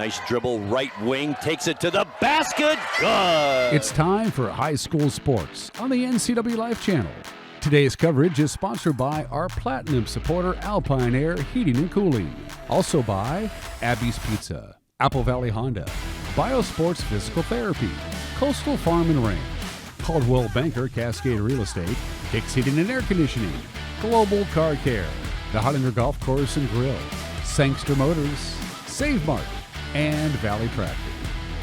Nice dribble, right wing, takes it to the basket. Good. It's time for high school sports on the NCWLIFE channel. Today's coverage is sponsored by our platinum supporter Alpine Air Heating and Cooling. Also by Abby's Pizza, Apple Valley Honda, Biosports Physical Therapy, Coastal Farm and Ranch, Caldwell Banker Cascade Real Estate, Hicks Heating and Air Conditioning, Global Car Care, the Hollander Golf Course and Grill, Sangster Motors, Save Mart, and Valley Tractor.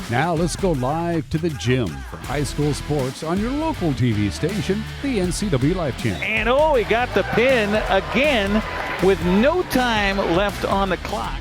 Now let's go live to the gym for high school sports on your local TV station, the NCWLIFE channel. And we got the pin again with no time left on the clock.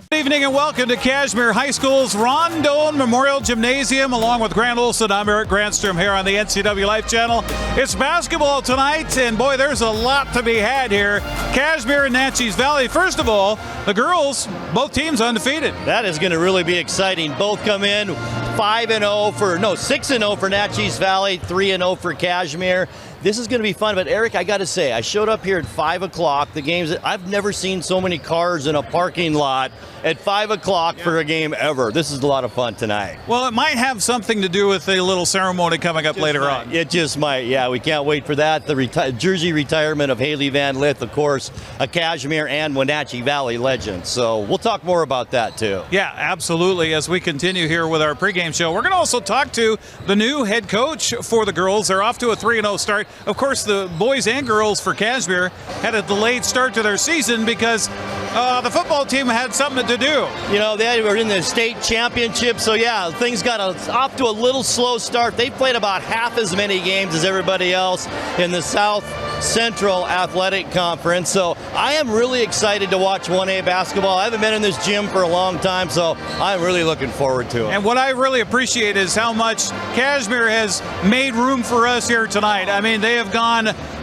Good evening and welcome to Cashmere High School's Rondon Memorial Gymnasium. Along with Grant Olson, I'm Eric Granstrom here on the NCWLIFE channel. It's basketball tonight, and boy, there's a lot to be had here. Cashmere and Naches Valley. First of all, the girls, both teams undefeated. That is going to really be exciting. Both come in 6-0 for Naches Valley, 3-0 for Cashmere. This is going to be fun, but Eric, I got to say, I showed up here at 5 o'clock. The games, I've never seen so many cars in a parking lot at 5 o'clock for a game ever. This is a lot of fun tonight. Well, it might have something to do with a little ceremony coming up later on. It just might, yeah. We can't wait for that. The jersey retirement of Haley Van Lith, of course, a Cashmere and Wenatchee Valley legend. So we'll talk more about that, too. Yeah, absolutely. As we continue here with our pregame show, we're going to also talk to the new head coach for the girls. They're off to a 3-0 start. Of course, the boys and girls for Cashmere had a delayed start to their season because the football team had something to do. You know, they were in the state championship, so yeah, things got off to a little slow start. They played about half as many games as everybody else in the South Central Athletic Conference, so I am really excited to watch 1A basketball. I haven't been in this gym for a long time, so I'm really looking forward to it. And what I really appreciate is how much Cashmere has made room for us here tonight. I mean, they have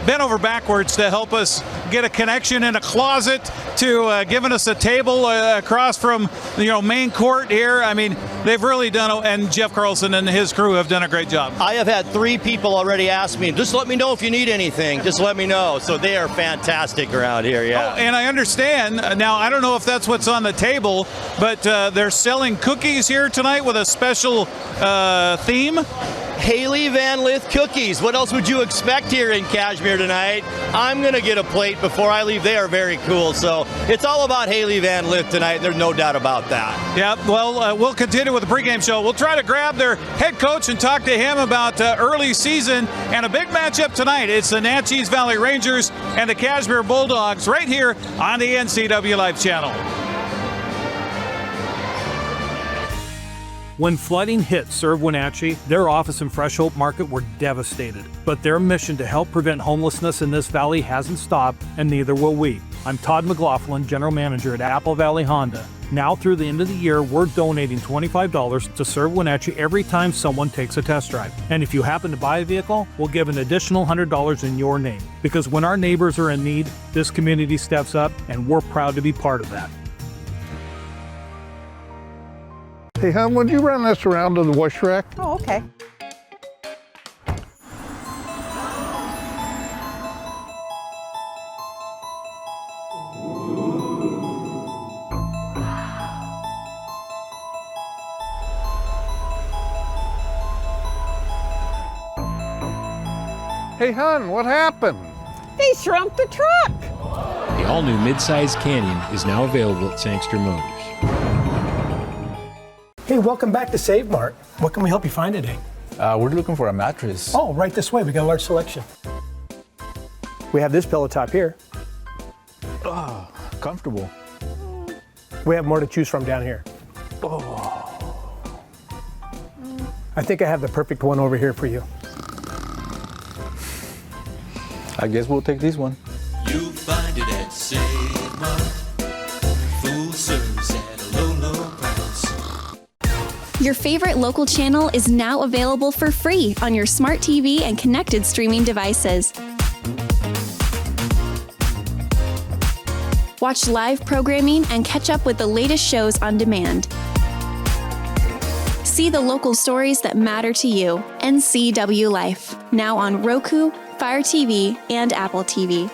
bent over backwards to help us get a connection in a closet, to giving us a table across from main court here. I mean, they've really done, and Jeff Carlson and his crew have done a great job. I have had 3 people already ask me, just let me know if you need anything. Just let me know. So they are fantastic around here, yeah. Oh, and I understand, now I don't know if that's what's on the table, but they're selling cookies here tonight with a special theme. Haley Van Lith cookies. What else would you expect here in Cashmere tonight? I'm going to get a plate before I leave. They are very cool. So it's all about Haley Van Lith tonight. There's no doubt about that. Yeah, well, we'll continue with the pregame show. We'll try to grab their head coach and talk to him about early season and a big matchup tonight. It's the Naches Valley Rangers and the Cashmere Bulldogs right here on the NCWLIFE channel. When flooding hit Serve Wenatchee, their office and Fresh Hope Market were devastated. But their mission to help prevent homelessness in this valley hasn't stopped, and neither will we. I'm Todd McLaughlin, General Manager at Apple Valley Honda. Now through the end of the year, we're donating $25 to Serve Wenatchee every time someone takes a test drive. And if you happen to buy a vehicle, we'll give an additional $100 in your name. Because when our neighbors are in need, this community steps up, and we're proud to be part of that. Hey, hon, would you run this around to the wash rack? Oh, okay. Hey, hon, what happened? They shrunk the truck. The all-new mid-size Canyon is now available at Sangster Motors. Hey, welcome back to Save Mart. What can we help you find today? We're looking for a mattress. Oh, right this way. We got a large selection. We have this pillow top here. Comfortable. We have more to choose from down here. Oh. I think I have the perfect one over here for you. I guess we'll take this one. You'll find it at Save Mart. Full service at a low, low price. Your favorite local channel is now available for free on your smart TV and connected streaming devices. Watch live programming and catch up with the latest shows on demand. See the local stories that matter to you. NCWLIFE, now on Roku, Fire TV, and Apple TV.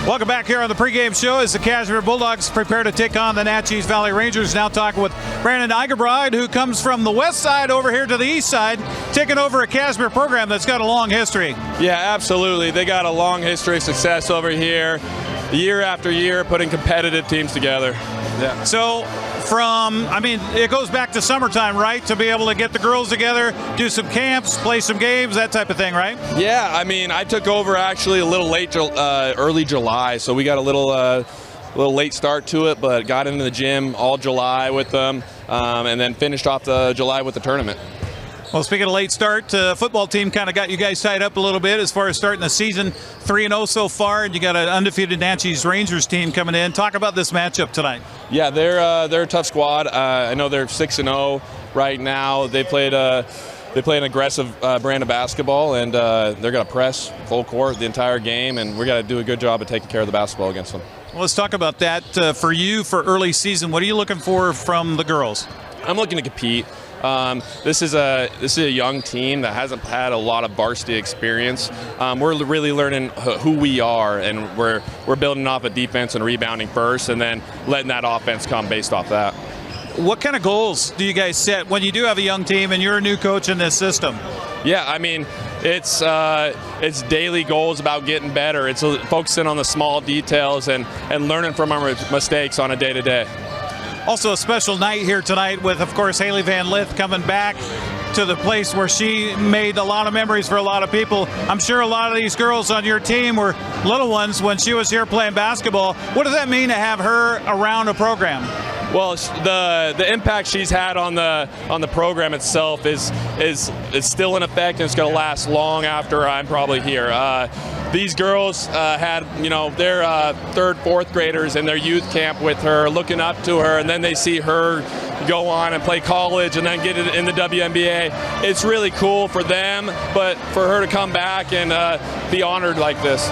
Welcome back here on the pregame show as the Cashmere Bulldogs prepare to take on the Naches Valley Rangers. Now talking with Brandon Eigerbride, who comes from the west side over here to the east side, taking over a Cashmere program that's got a long history. Yeah, absolutely. They got a long history of success over here, year after year, putting competitive teams together. Yeah. So it goes back to summertime, right? To be able to get the girls together, do some camps, play some games, that type of thing, right? Yeah, I took over actually a little late, early July, so we got a little late start to it, but got into the gym all July with them, and then finished off the July with the tournament. Well, speaking of late start, football team kind of got you guys tied up a little bit as far as starting the season 3-0 so far, and you got an undefeated Naches Rangers team coming in. Talk about this matchup tonight. Yeah, they're a tough squad. I know they're 6-0 right now. They play an aggressive brand of basketball, and they're going to press full court the entire game, and we got to do a good job of taking care of the basketball against them. Well, let's talk about that. For you, for early season, what are you looking for from the girls? I'm looking to compete. This is a young team that hasn't had a lot of varsity experience. We're really learning who we are, and we're building off of defense and rebounding first, and then letting that offense come based off that. What kind of goals do you guys set when you do have a young team and you're a new coach in this system? Yeah, it's daily goals about getting better. It's focusing on the small details and learning from our mistakes on a day-to-day. Also a special night here tonight with, of course, Haley Van Lith coming back to the place where she made a lot of memories for a lot of people. I'm sure a lot of these girls on your team were little ones when she was here playing basketball. What does that mean to have her around a program? Well, the impact she's had on the program itself is still in effect, and it's going to last long after I'm probably here. These girls had, their third, fourth graders in their youth camp with her, looking up to her, and then they see her go on and play college and then get it in the WNBA. It's really cool for them, but for her to come back and be honored like this.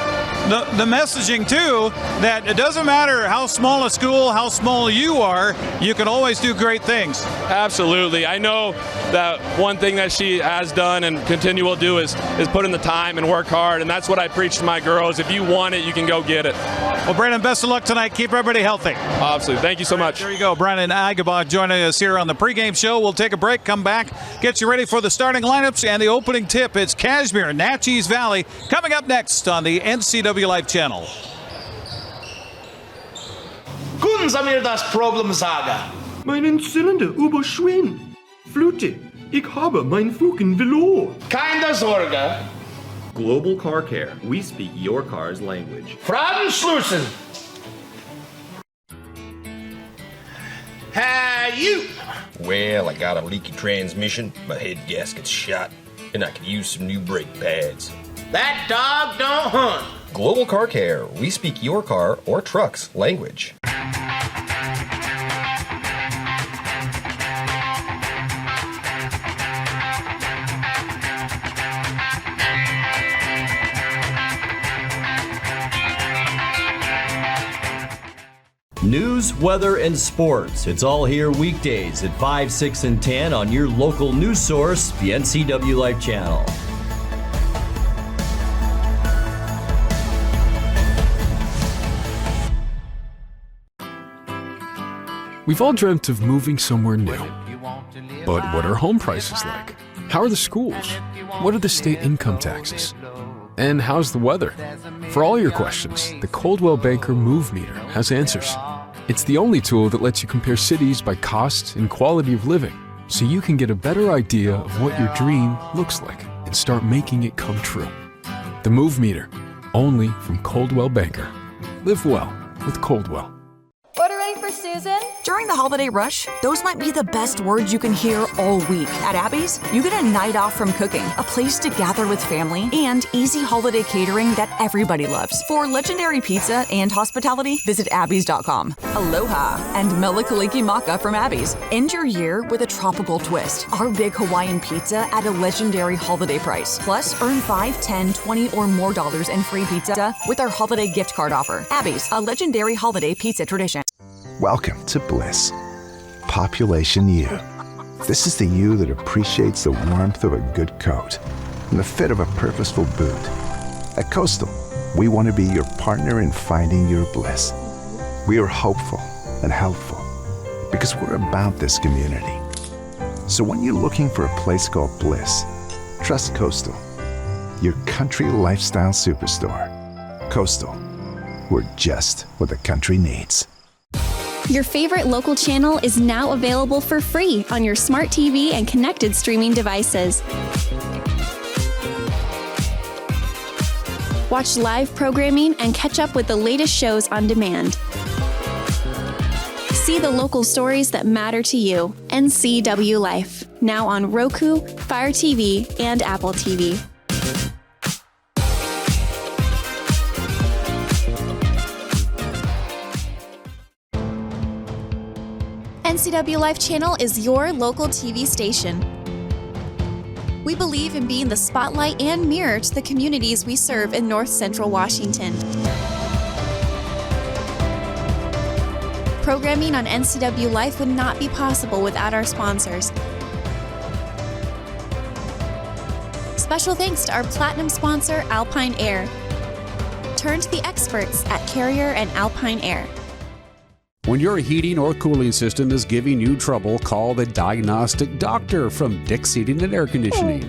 The messaging, too, that it doesn't matter how small a school, how small you are, you can always do great things. Absolutely. I know that one thing that she has done and continue will do is put in the time and work hard, and that's what I preach to my girls. If you want it, you can go get it. Well, Brandon, best of luck tonight. Keep everybody healthy. Absolutely. Thank you so much. There you go. Brandon Eigerbride joining us here on the pregame show. We'll take a break, come back, get you ready for the starting lineups and the opening tip. It's Cashmere, Naches Valley, coming up next on the NCWLIFE channel. Guten Samir das Problem sagen. Meinen Zylinder überschwimmt. Flute, ich habe mein Fugen verloren. Keine Sorge. Global Car Care. We speak your car's language. Fradenschlussen. Hey, you. Well, I got a leaky transmission, my head gasket's shot, and I could use some new brake pads. That dog don't hunt. Global Car Care. We speak your car or truck's language. News, weather, and sports. It's all here weekdays at 5, 6, and 10 on your local news source, the NCWLIFE channel. We've all dreamt of moving somewhere new. But what are home prices like? How are the schools? What are the state income taxes? And how's the weather? For all your questions, the Coldwell Banker Move Meter has answers. It's the only tool that lets you compare cities by cost and quality of living, so you can get a better idea of what your dream looks like and start making it come true. The Move Meter, only from Coldwell Banker. Live well with Coldwell. Order ready for Susan? During the holiday rush, those might be the best words you can hear all week. At Abby's, you get a night off from cooking, a place to gather with family, and easy holiday catering that everybody loves. For legendary pizza and hospitality, visit Abby's.com. Aloha and Melikaliki Maka from Abby's. End your year with a tropical twist. Our big Hawaiian pizza at a legendary holiday price. Plus, earn $5, $10, $20 or more in free pizza with our holiday gift card offer. Abby's, a legendary holiday pizza tradition. Welcome to Bliss. Population U. This is the you that appreciates the warmth of a good coat and the fit of a purposeful boot. At Coastal, We want to be your partner in finding your bliss. We are hopeful and helpful because we're about this community. So when you're looking for a place called bliss, trust Coastal, your country lifestyle superstore. Coastal, we're just what the country needs. Your favorite local channel is now available for free on your smart TV and connected streaming devices. Watch live programming and catch up with the latest shows on demand. See the local stories that matter to you. NCWLIFE, now on Roku, Fire TV, and Apple TV. NCWLIFE channel is your local TV station. We believe in being the spotlight and mirror to the communities we serve in North Central Washington. Programming on NCWLIFE would not be possible without our sponsors. Special thanks to our platinum sponsor, Alpine Air. Turn to the experts at Carrier and Alpine Air. When your heating or cooling system is giving you trouble, call the diagnostic doctor from Dick's Heating and Air Conditioning.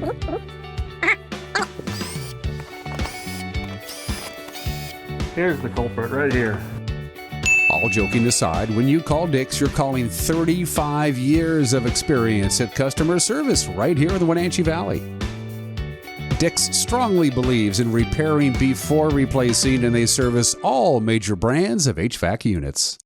Here's the culprit right here. All joking aside, when you call Dick's, you're calling 35 years of experience at customer service right here in the Wenatchee Valley. Dick's strongly believes in repairing before replacing, and they service all major brands of HVAC units.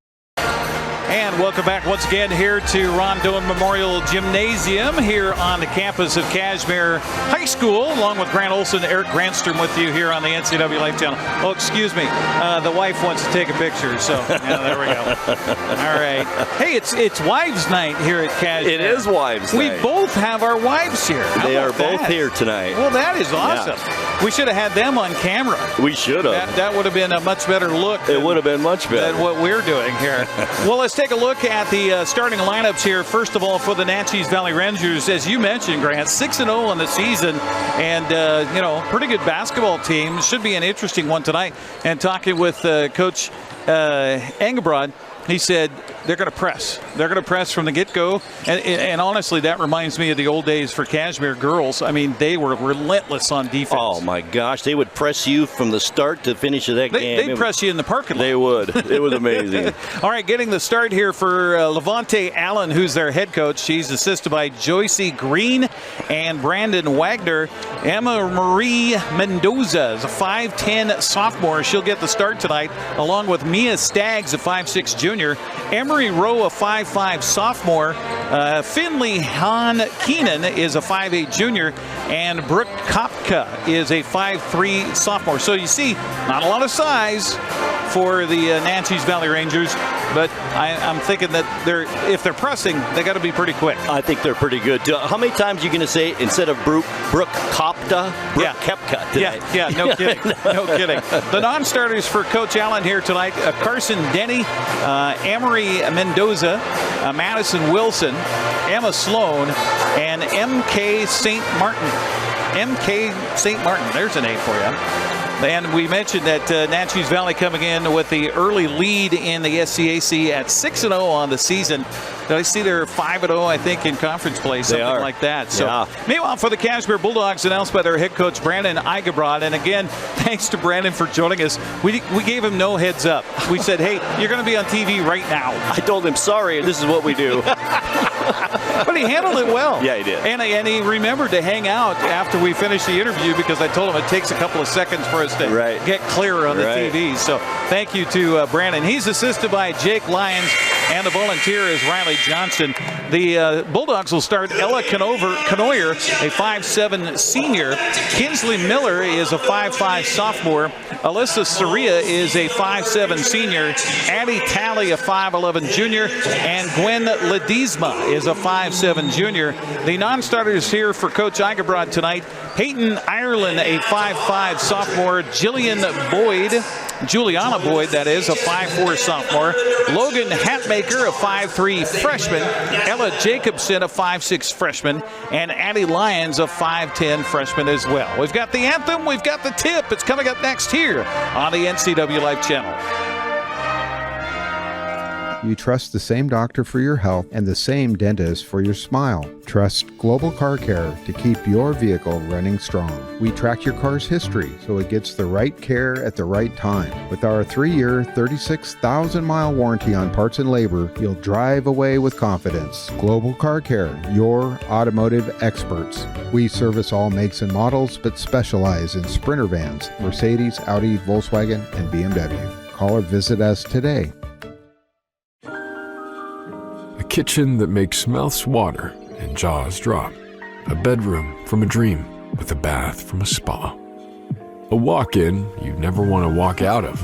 And welcome back once again here to Ron Doan Memorial Gymnasium here on the campus of Cashmere High School, along with Grant Olson, Eric Granstrom with you here on the NCWLIFE channel. Oh, excuse me. The wife wants to take a picture, so yeah, there we go. All right. Hey, it's Wives Night here at Cashmere. It is Wives Night. We both have our wives here. They are both here tonight. Well, that is awesome. Yeah. We should have had them on camera. We should have. That would have been a much better look. It would have been much better than what we're doing here. Well, let's take a look at the starting lineups here. First of all, for the Naches Valley Rangers, as you mentioned, Grant, 6-0 on the season, and pretty good basketball team. Should be an interesting one tonight. And talking with Coach Engelbrod, he said they're going to press. They're going to press from the get-go. And honestly, that reminds me of the old days for Cashmere girls. I mean, they were relentless on defense. Oh, my gosh. They would press you from the start to finish of that game. They'd press you in the parking lot. They would. It was amazing. All right, getting the start here for Levante Allen, who's their head coach. She's assisted by Joycey Green and Brandon Wagner. Emma Marie Mendoza is a 5'10 sophomore. She'll get the start tonight, along with Mia Staggs, a 5'6 junior. Emery Rowe, a 5'5 sophomore. Finley Han Keenan is a 5'8 junior. And Brooke Kopka is a 5'3 sophomore. So you see, not a lot of size for the Naches Valley Rangers, but I'm thinking that if they're pressing, they got to be pretty quick. I think they're pretty good too. How many times are you going to say instead of Brooke Kopka, Brooke Kepka today? Yeah, no kidding. No kidding. The non-starters for Coach Allen here tonight, Carson Denny, Amory Mendoza, Madison Wilson, Emma Sloan, and M.K. St. Martin. M.K. St. Martin, there's a name for you. And we mentioned that Naches Valley coming in with the early lead in the SCAC at 6-0 on the season. Did I see they're 5-0, I think, in conference play, something like that. So, meanwhile, for the Cashmere Bulldogs, announced by their head coach, Brandon Igabrod. And again, thanks to Brandon for joining us. We gave him no heads up. We said, hey, you're going to be on TV right now. I told him, sorry, this is what we do. But he handled it well. Yeah, he did. And he remembered to hang out after we finished the interview, because I told him it takes a couple of seconds for us to get clearer on the TV. So thank you to Brandon. He's assisted by Jake Lyons, and the volunteer is Riley Johnson. The Bulldogs will start Ella Canoyer, a 5'7 senior. Kinsley Miller is a 5'5 sophomore. Alyssa Saria is a 5'7 senior. Addie Talley, a 5'11 junior. And Gwen Ledesma is a 5'7 junior. The non-starters here for Coach Igabrod tonight: Peyton Ireland, a 5'5 sophomore. Jillian Boyd, Juliana Boyd, that is, a 5'4 sophomore. Logan Hatmaker, a 5'3 freshman. Ella Jacobson, a 5'6 freshman. And Addie Lyons, a 5'10 freshman as well. We've got the anthem, we've got the tip. It's coming up next here on the NCW Life channel. You trust the same doctor for your health and the same dentist for your smile. Trust Global Car Care to keep your vehicle running strong. We track your car's history so it gets the right care at the right time. With our 3-year, 36,000-mile warranty on parts and labor, you'll drive away with confidence. Global Car Care, your automotive experts. We service all makes and models, but specialize in Sprinter vans, Mercedes, Audi, Volkswagen, and BMW. Call or visit us today. A kitchen that makes mouths water and jaws drop. A bedroom from a dream with a bath from a spa. A walk-in you'd never want to walk out of.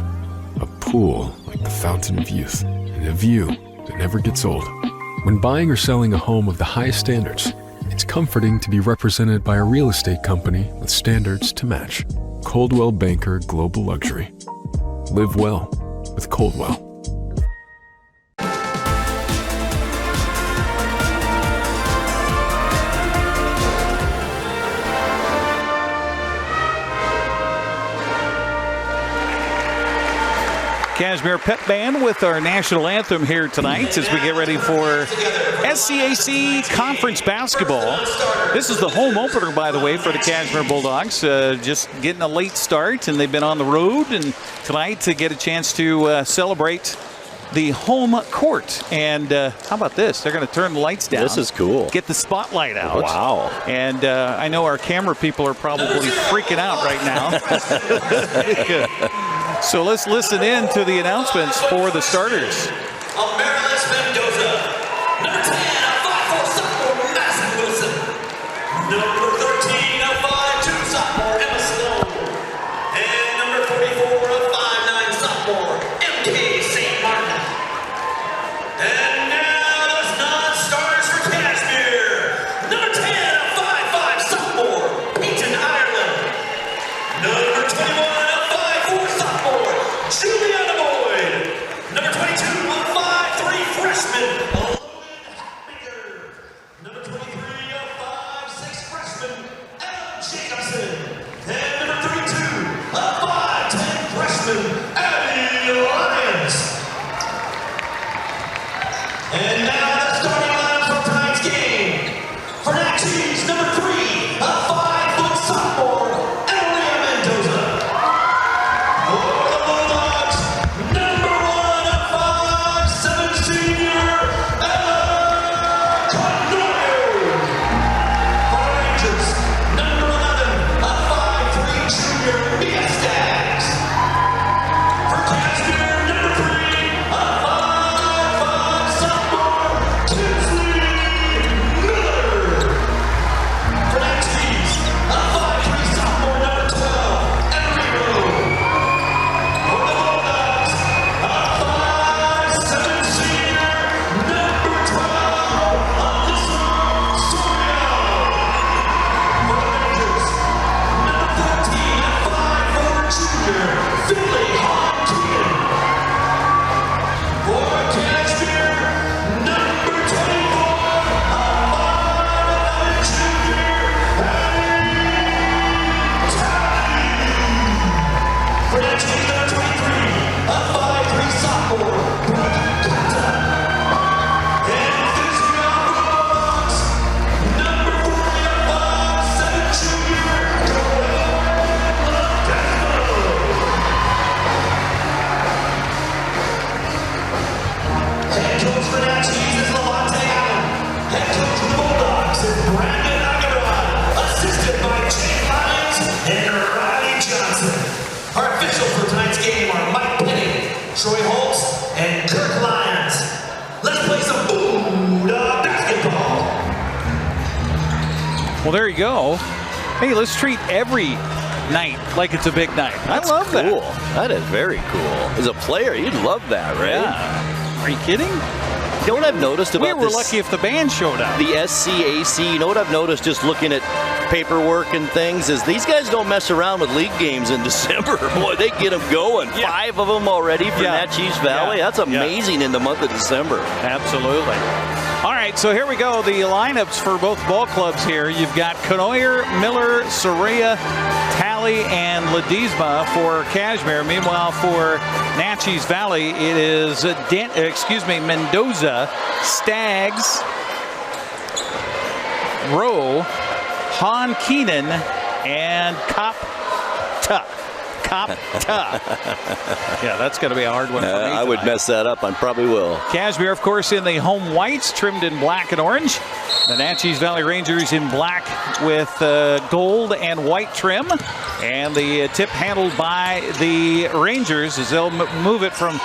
A pool like the fountain of youth. And a view that never gets old. When buying or selling a home of the highest standards, it's comforting to be represented by a real estate company with standards to match. Coldwell Banker Global Luxury. Live well with Coldwell. Cashmere Pep Band with our national anthem here tonight as we get ready for SCAC Conference Basketball. This is the home opener, by the way, for the Cashmere Bulldogs. Just getting a late start, and they've been on the road, and tonight to get a chance to celebrate the home court. And how about this? They're going to turn the lights down. This is cool. Get the spotlight out. Wow. And I know our camera people are probably freaking out right now. So let's listen in to the announcements for the starters. Maryland's Mendoza. Number 10, a 5'4 sophomore, Madison Wilson. Number 13, a 5'2 sophomore, Emma Sloan. And number 44, a 5'9 sophomore, MK St. Martin. And now the non-starters for Cashmere. Number 10, a 5'5 sophomore, Peyton Ireland. Number 21, Juliana Boyd. Number 22, a 5'3 freshman, Logan Hatmaker. Number 23, a 5'6 freshman, Ella Jacobson. And number 32, a 5'10 freshman, Addie Lyons. And now the starting lineup for tonight's game. For Naches, number 3, a 5' sophomore, Ella Mendoza. Well, there you go. Hey, let's treat every night like it's a big night. That's I love cool. that. That is very cool. As a player, you'd love that, right? Yeah. Are you kidding? You know what I've noticed about We were lucky if the band showed up. The SCAC, you know what I've noticed just looking at paperwork and things is these guys don't mess around with league games in December. Boy, they get them going. 5 of them already for Naches Valley. That's amazing in the month of December. Absolutely. All right, so here we go. The lineups for both ball clubs here. You've got Conoyer, Miller, Soraya, Tally, and Ledesma for Cashmere. Meanwhile, for Naches Valley, it is Mendoza, Stags, Rowe, Han Keenan, and Kopta. Yeah, that's going to be a hard one for me I would mess that up. I probably will. Cashmere, of course, in the home whites, trimmed in black and orange. The Naches Valley Rangers in black with gold and white trim. And the tip handled by the Rangers as they'll move it from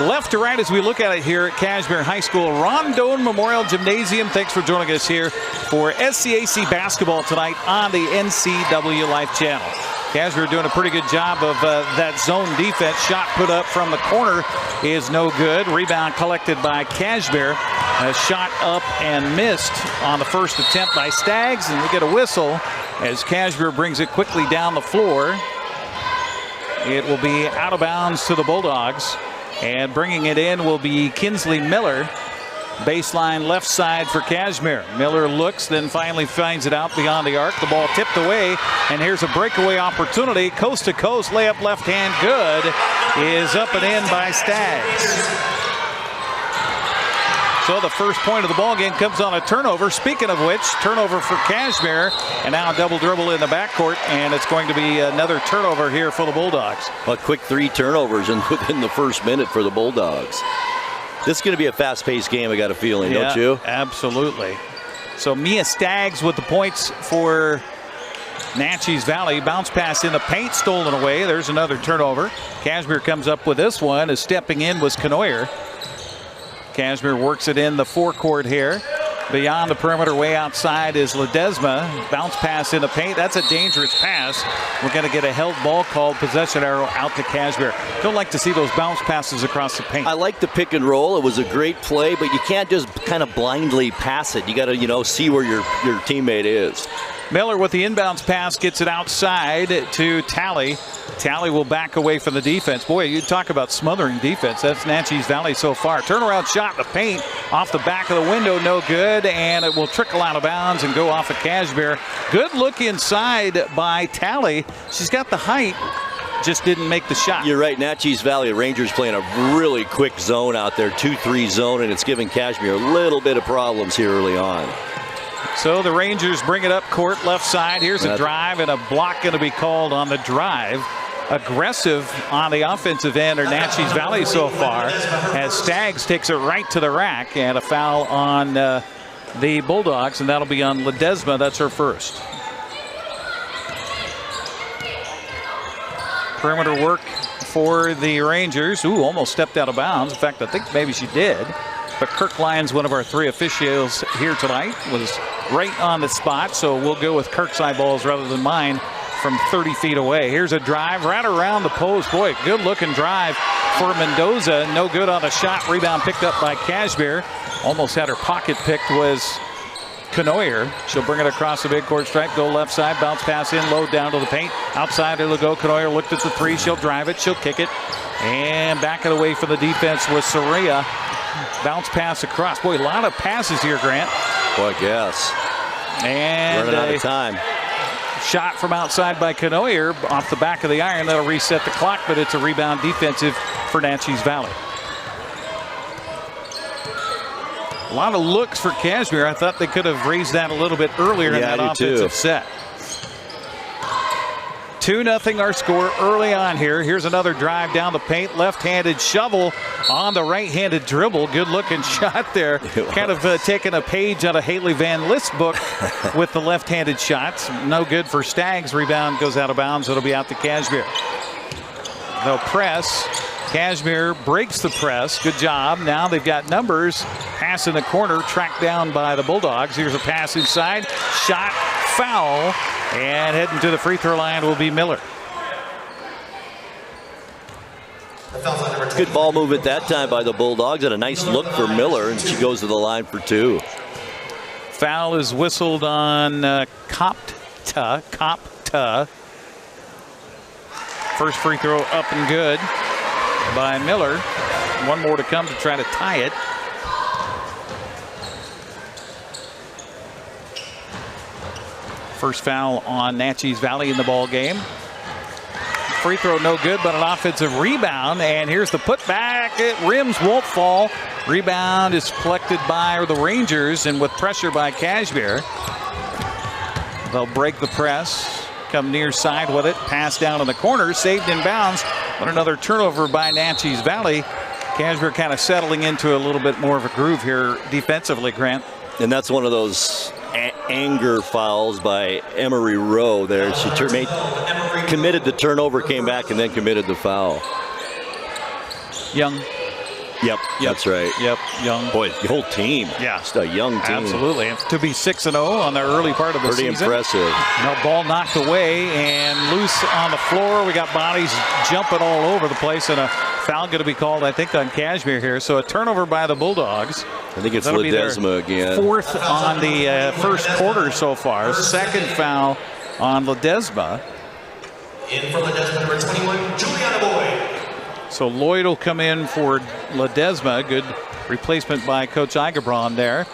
left to right as we look at it here at Cashmere High School Rondon Memorial Gymnasium. Thanks for joining us here for SCAC basketball tonight on the NCWLIFE channel. Cashmere doing a pretty good job of that zone defense. Shot put up from the corner is no good. Rebound collected by Cashmere. A shot up and missed on the first attempt by Stags, and we get a whistle as Cashmere brings it quickly down the floor. It will be out of bounds to the Bulldogs, and bringing it in will be Kinsley Miller. Baseline left side for Cashmere. Miller looks, then finally finds it out beyond the arc. The ball tipped away, and here's a breakaway opportunity. Coast to coast, layup left hand good. Is up and in by Stags. So the first point of the ball game comes on a turnover. Speaking of which, turnover for Cashmere, and now a double dribble in the backcourt, and it's going to be another turnover here for the Bulldogs. A quick 3 turnovers within the first minute for the Bulldogs. This is going to be a fast-paced game, I got a feeling, don't you? Absolutely. So Mia Stags with the points for Naches Valley. Bounce pass in the paint, stolen away. There's another turnover. Cashmere comes up with this one as stepping in was Conoyer. Cashmere works it in the forecourt here. Beyond the perimeter, way outside is Ledesma. Bounce pass in the paint. That's a dangerous pass. We're going to get a held ball called. Possession arrow out to Cashmere. Don't like to see those bounce passes across the paint. I like the pick and roll. It was a great play, but you can't just kind of blindly pass it. You got to, see where your teammate is. Miller with the inbounds pass gets it outside to Tally. Tally will back away from the defense. Boy, you talk about smothering defense. That's Naches Valley so far. Turnaround shot in the paint off the back of the window, no good, and it will trickle out of bounds and go off of Cashmere. Good look inside by Tally. She's got the height, just didn't make the shot. You're right. Naches Valley Rangers playing a really quick zone out there, 2-3 zone, and it's giving Cashmere a little bit of problems here early on. So the Rangers bring it up court left side. Here's a drive, and a block going to be called on the drive. Aggressive on the offensive end are Naches Valley so far, as Stags takes it right to the rack, and a foul on the Bulldogs, and that'll be on Ledesma. That's her first. Perimeter work for the Rangers. Ooh, almost stepped out of bounds. In fact, I think maybe she did. But Kirk Lyons, one of our 3 officials here tonight, was right on the spot, so we'll go with Kirk's eyeballs rather than mine from 30 feet away. Here's a drive right around the post. Boy, good looking drive for Mendoza. No good on the shot. Rebound picked up by Cashmere. Almost had her pocket picked was Conoyer. She'll bring it across the midcourt stripe, go left side, bounce pass in, low down to the paint. Outside it'll go. Conoyer looked at the 3. She'll drive it. She'll kick it. And back it away for the defense was Soraya. Bounce pass across. Boy, a lot of passes here, Grant. Well, I guess. And running out of time. Shot from outside by Conoyer off the back of the iron. That'll reset the clock, but it's a rebound defensive for Naches Valley. A lot of looks for Cashmere. I thought they could have raised that a little bit earlier in that offensive set. 2-0 our score early on here. Here's another drive down the paint. Left-handed shovel on the right-handed dribble. Good looking shot there. Kind of taking a page out of Haley Van List's book with the left-handed shots. No good for Stags. Rebound goes out of bounds. It'll be out to Cashmere. They'll press. Cashmere breaks the press. Good job. Now they've got numbers. Pass in the corner, tracked down by the Bulldogs. Here's a pass inside. Shot, foul, and heading to the free throw line will be Miller. Good ball move at that time by the Bulldogs, and a nice look for Miller, and she goes to the line for 2. Foul is whistled on Kopta. Kopta. First free throw up and good by Miller. One more to come to try to tie it. First foul on Naches Valley in the ball game. Free throw no good, but an offensive rebound. And here's the putback. It rims, won't fall. Rebound is collected by the Rangers, and with pressure by Cashmere, they'll break the press, come near side with it, pass down in the corner, saved in bounds, but another turnover by Naches Valley. Cashmere kind of settling into a little bit more of a groove here defensively, Grant. And that's one of those anger fouls by Emery Rowe there. She committed the turnover, came back, and then committed the foul. Young. Yep, that's right. Yep, Young. Boy, the whole team. Yeah. Just a young team. Absolutely. And to be 6-0 on the early part of the season. Pretty impressive. No, ball knocked away and loose on the floor. We got bodies jumping all over the place, and a foul going to be called, I think, on Cashmere here. So a turnover by the Bulldogs. I think it's Ledesma again. Fourth on the first quarter so far. Second foul on Ledesma. In for Ledesma, number 21, Juliana Boyd. So Lloyd will come in for Ledesma. Good replacement by Coach Igebron there.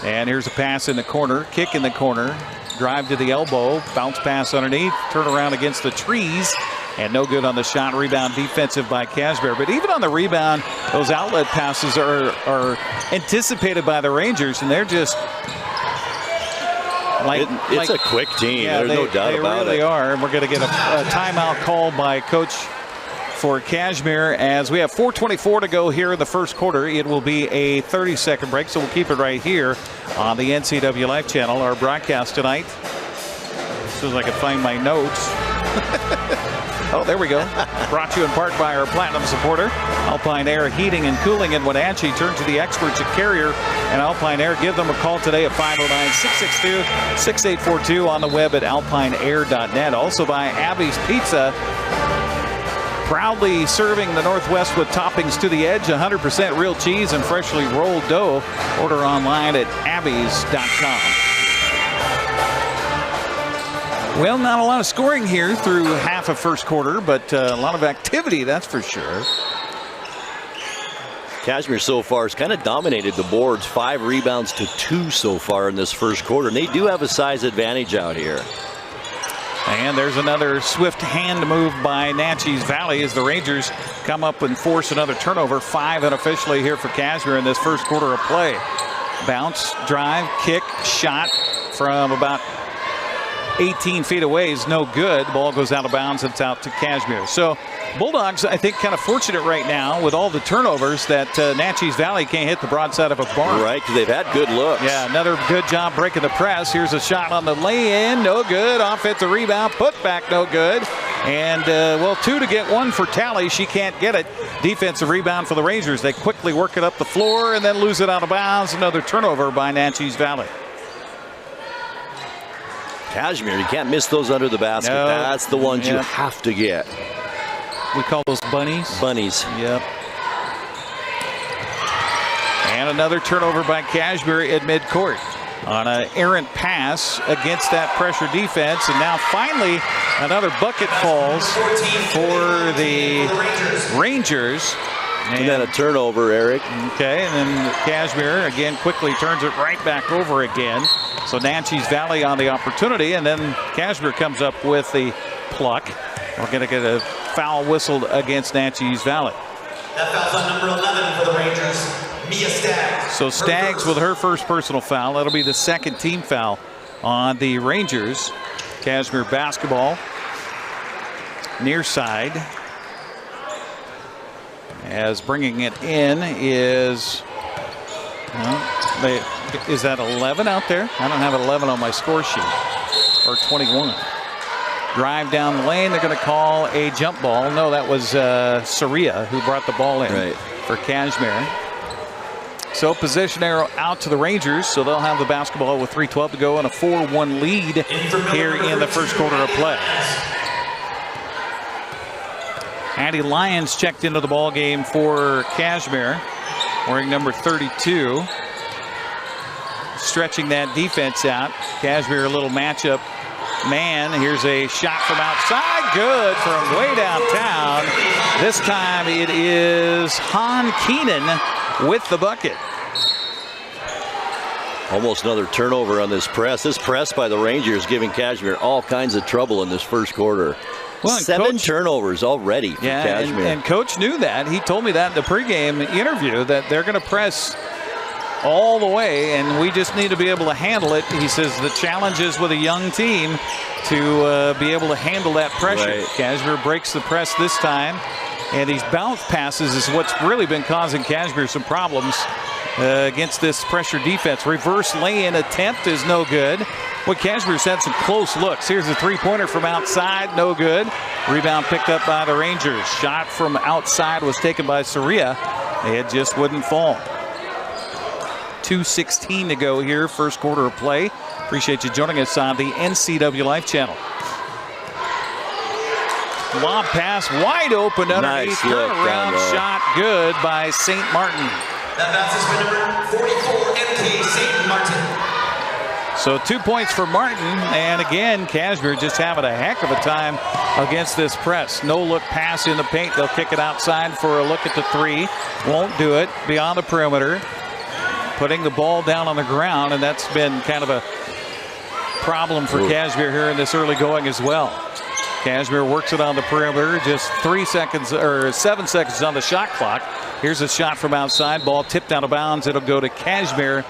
And here's a pass in the corner, kick in the corner, drive to the elbow, bounce pass underneath, turn around against the trees, and no good on the shot. Rebound defensive by Cashmere. But even on the rebound, those outlet passes are anticipated by the Rangers, and they're just it's a quick team. Yeah, There's no doubt about it. They really are. And we're going to get a timeout called by Coach for Cashmere as we have 4:24 to go here in the first quarter. It will be a 30-second break, so we'll keep it right here on the NCWLIFE channel. Our broadcast tonight, as soon as I can find my notes. Oh, there we go. Brought to you in part by our Platinum supporter, Alpine Air Heating and Cooling in Wenatchee. Turn to the experts at Carrier and Alpine Air. Give them a call today at 509-662-6842 on the web at alpineair.net. Also by Abby's Pizza. Proudly serving the Northwest with toppings to the edge, 100% real cheese and freshly rolled dough. Order online at abbeys.com. Well, not a lot of scoring here through half of first quarter, but a lot of activity, that's for sure. Cashmere so far has kind of dominated the boards, 5 rebounds to 2 so far in this first quarter, and they do have a size advantage out here. And there's another swift hand move by Naches Valley as the Rangers come up and force another turnover. 5 unofficially here for Cashmere in this first quarter of play. Bounce, drive, kick, shot from about 18 feet away is no good. The ball goes out of bounds. It's out to Cashmere. So Bulldogs, I think, kind of fortunate right now with all the turnovers that Naches Valley can't hit the broadside of a barn. Right, because they've had good looks. Yeah, another good job breaking the press. Here's a shot on the lay-in. No good. Offensive rebound. Put back. No good. And, well, 2 to get 1 for Tally. She can't get it. Defensive rebound for the Rangers. They quickly work it up the floor and then lose it out of bounds. Another turnover by Naches Valley. Cashmere, you can't miss those under the basket. No. That's the ones you have to get. We call those bunnies. Bunnies. Yep. And another turnover by Cashmere at midcourt on an errant pass against that pressure defense. And now finally another bucket falls for the Rangers. And then a turnover, Eric. Okay, and then Cashmere again quickly turns it right back over again. So Naches Valley on the opportunity, and then Cashmere comes up with the pluck. We're going to get a foul whistled against Naches Valley. That foul's on number 11 for the Rangers, Mia Staggs. So Staggs with her first personal foul. That'll be the second team foul on the Rangers. Cashmere basketball near side. As bringing it in is, is that 11 out there? I don't have 11 on my score sheet, or 21. Drive down the lane. They're going to call a jump ball. No, that was Saria who brought the ball in for Cashmere. So possession arrow out to the Rangers, so they'll have the basketball with 3:12 to go and a 4-1 lead here in the first quarter of play. Addie Lyons checked into the ball game for Cashmere, wearing number 32. Stretching that defense out. Cashmere a little matchup man. Here's a shot from outside. Good from way downtown. This time it is Han Keenan with the bucket. Almost another turnover on this press. This press by the Rangers giving Cashmere all kinds of trouble in this first quarter. Well, 7 turnovers already for Cashmere. And Coach knew that. He told me that in the pregame interview, that they're going to press all the way, and we just need to be able to handle it. He says the challenge is with a young team to be able to handle that pressure. Right. Cashmere breaks the press this time, and these bounce passes is what's really been causing Cashmere some problems against this pressure defense. Reverse lay-in attempt is no good. Well, Cashmere's had some close looks. Here's a three-pointer from outside, no good. Rebound picked up by the Rangers. Shot from outside was taken by Soria. It just wouldn't fall. 2:16 to go here, first quarter of play. Appreciate you joining us on the NCWLIFE channel. Lob pass wide open underneath. Nice look Turnaround shot good by St. Martin. That pass is by number 44, MK St. Martin. So 2 points for Martin, and again, Cashmere just having a heck of a time against this press. No look pass in the paint. They'll kick it outside for a look at the three. Won't do it beyond the perimeter. Putting the ball down on the ground, and that's been kind of a problem for Cashmere here in this early going as well. Cashmere works it on the perimeter, just 7 seconds on the shot clock. Here's a shot from outside, ball tipped out of bounds. It'll go to Cashmere.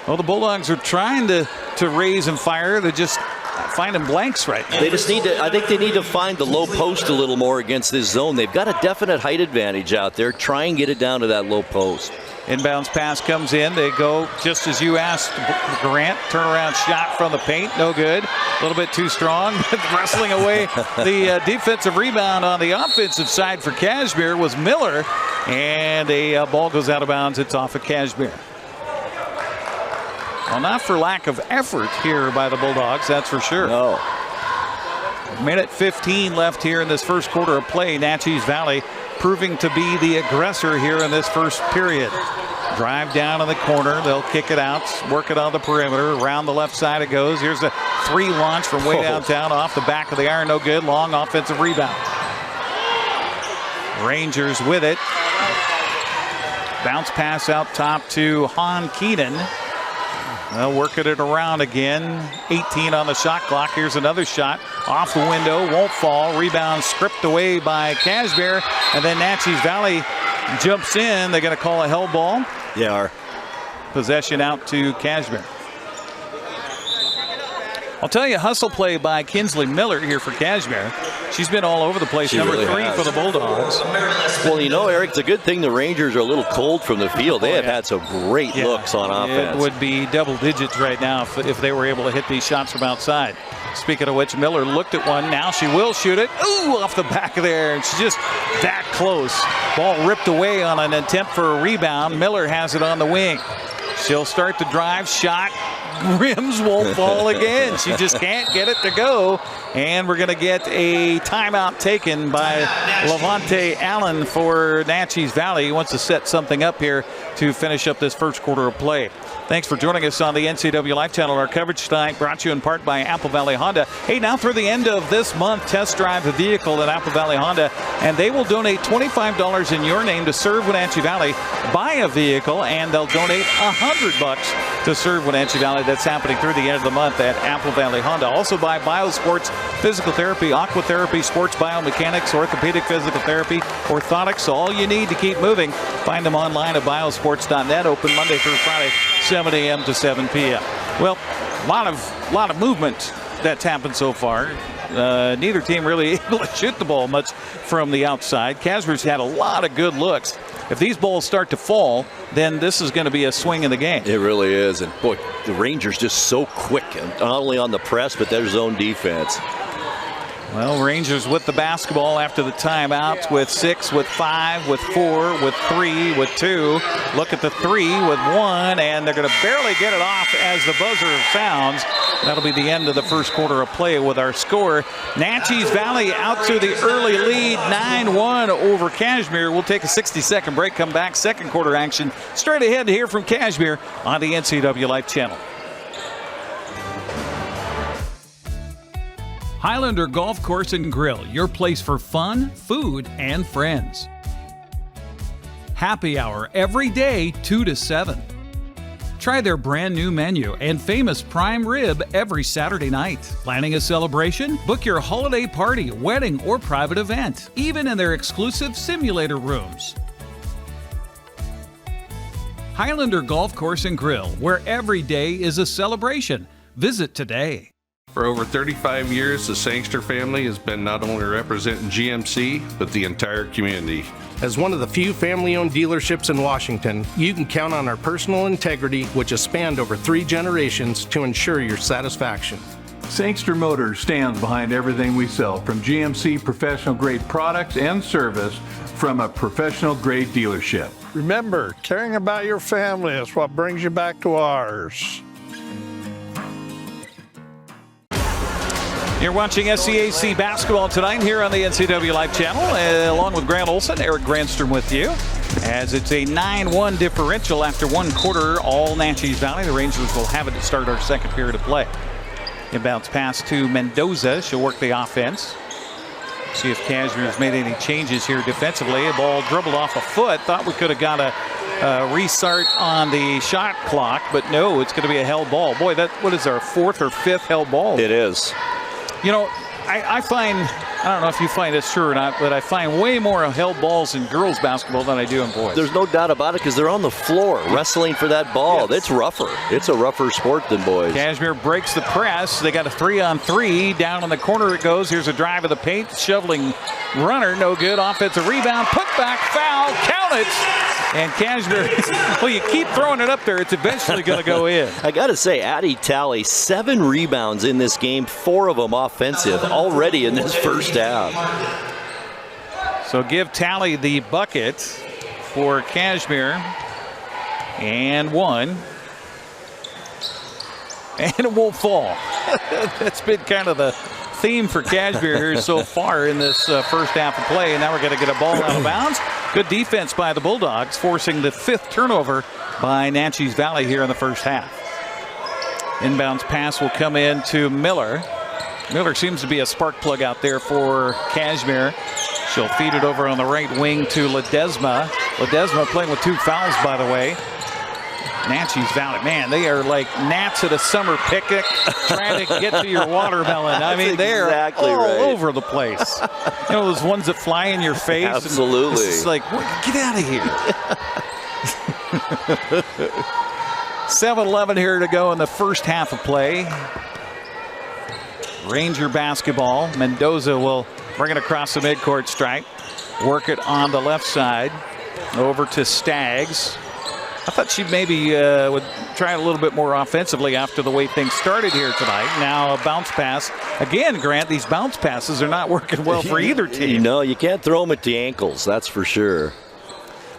Well, the Bulldogs are trying to raise and fire. They're just finding blanks right now. They just need to, I think they need to find the low post a little more against this zone. They've got a definite height advantage out there. Try and get it down to that low post. Inbounds pass comes in. They go just as you asked, Grant. Turnaround shot from the paint. No good. A little bit too strong. Wrestling away the defensive rebound on the offensive side for Cashmere was Miller. And a ball goes out of bounds. It's off of Cashmere. Well, not for lack of effort here by the Bulldogs, that's for sure. No. Minute 15 left here in this first quarter of play. Naches Valley proving to be the aggressor here in this first period. Drive down in the corner. They'll kick it out, work it on the perimeter. Around the left side it goes. Here's a three launch from way downtown off the back of the iron. No good. Long offensive rebound. Rangers with it. Bounce pass out top to Han Keenan. Well, working it around again. 18 on the shot clock. Here's another shot. Off the window. Won't fall. Rebound stripped away by Cashmere. And then Naches Valley jumps in. They're going to call a hell ball. They are. Possession out to Cashmere. I'll tell you, hustle play by Kinsley Miller here for Cashmere. She's been all over the place. She Number really 3 has. for the Bulldogs. Well, you know, Eric, it's a good thing the Rangers are a little cold from the field. They have had some great looks on offense. It would be double digits right now if they were able to hit these shots from outside. Speaking of which, Miller looked at one. Now she will shoot it. Ooh, off the back of there. And she's just that close. Ball ripped away on an attempt for a rebound. Miller has it on the wing. She'll start the drive. Shot. Rims won't fall again. She just can't get it to go. And we're going to get a timeout taken by Levante Allen for Naches Valley. He wants to set something up here to finish up this first quarter of play. Thanks for joining us on the NCWLIFE channel. Our coverage tonight brought to you in part by Apple Valley Honda. Hey, now through the end of this month, test drive a vehicle at Apple Valley Honda, and they will donate $25 in your name to Serve Wenatchee Valley. Buy a vehicle, and they'll donate $100 to Serve Wenatchee Valley. That's happening through the end of the month at Apple Valley Honda. Also by Biosports, physical therapy, aquatherapy, sports biomechanics, orthopedic physical therapy, orthotics, all you need to keep moving. Find them online at biosports.net, open Monday through Friday, 7 a.m. to 7 p.m. Well, a lot of movement that's happened so far. Neither team really able to shoot the ball much from the outside. Cashmere's had a lot of good looks. If these balls start to fall, then this is going to be a swing in the game. It really is. And boy, the Rangers just so quick, not only on the press, but their zone defense. Well, Rangers with the basketball after the timeout, with 6, with 5, with 4, with 3, with 2. Look at the 3 with 1, and they're going to barely get it off as the buzzer sounds. That'll be the end of the first quarter of play with our score. Naches Valley out to the early lead, 9-1 over Cashmere. We'll take a 60-second break, come back, second quarter action straight ahead here from Cashmere on the NCWLIFE channel. Highlander Golf Course and Grill, your place for fun, food, and friends. Happy hour every day, 2 to 7. Try their brand new menu and famous prime rib every Saturday night. Planning a celebration? Book your holiday party, wedding, or private event, even in their exclusive simulator rooms. Highlander Golf Course and Grill, where every day is a celebration. Visit today. For over 35 years, the Sangster family has been not only representing GMC, but the entire community. As one of the few family-owned dealerships in Washington, you can count on our personal integrity, which has spanned over 3 generations, to ensure your satisfaction. Sangster Motors stands behind everything we sell, from GMC professional-grade products and service from a professional-grade dealership. Remember, caring about your family is what brings you back to ours. You're watching SCAC basketball tonight here on the NCWLIFE channel, along with Grant Olson, Eric Granstrom with you, as it's a 9-1 differential after 1 quarter, all Naches Valley. The Rangers will have it to start our second period of play. Inbounds pass to Mendoza. She'll work the offense. See if Cashmere's made any changes here defensively. A ball dribbled off a foot. Thought we could have got a restart on the shot clock, but no, it's going to be a held ball. Boy, what is our 4th or 5th held ball? It is. You know, I find, I don't know if you find this true or not, but I find way more held balls in girls basketball than I do in boys. There's no doubt about it, because they're on the floor wrestling for that ball. Yes. It's rougher. It's a rougher sport than boys. Cashmere breaks the press. They got a 3-on-3. Down in the corner it goes. Here's a drive of the paint. Shoveling runner. No good. Offensive rebound. Put back. Foul. Count it. And Cashmere, well, you keep throwing it up there, it's eventually going to go in. I got to say, Addie Talley, 7 rebounds in this game, 4 of them offensive, already in this first half. So give Talley the bucket for Cashmere. And 1. And it won't fall. That's been kind of the theme for Cashmere here so far in this first half of play. And now we're going to get a ball out of bounds. Good defense by the Bulldogs, forcing the 5th turnover by Naches Valley here in the first half. Inbounds pass will come in to Miller. Miller seems to be a spark plug out there for Cashmere. She'll feed it over on the right wing to Ledesma. Ledesma playing with 2 fouls, by the way. Naches Valley, man, they are like gnats at a summer picnic trying to get to your watermelon. I mean, they're exactly all right. over the place. You know, those ones that fly in your face? Absolutely. It's like, get out of here. 7-11 here to go in the first half of play. Ranger basketball. Mendoza will bring it across the midcourt stripe. Work it on the left side. Over to Staggs. I thought she maybe would try a little bit more offensively after the way things started here tonight. Now a bounce pass. Again, Grant, these bounce passes are not working well for either team. No, you can't throw them at the ankles, that's for sure.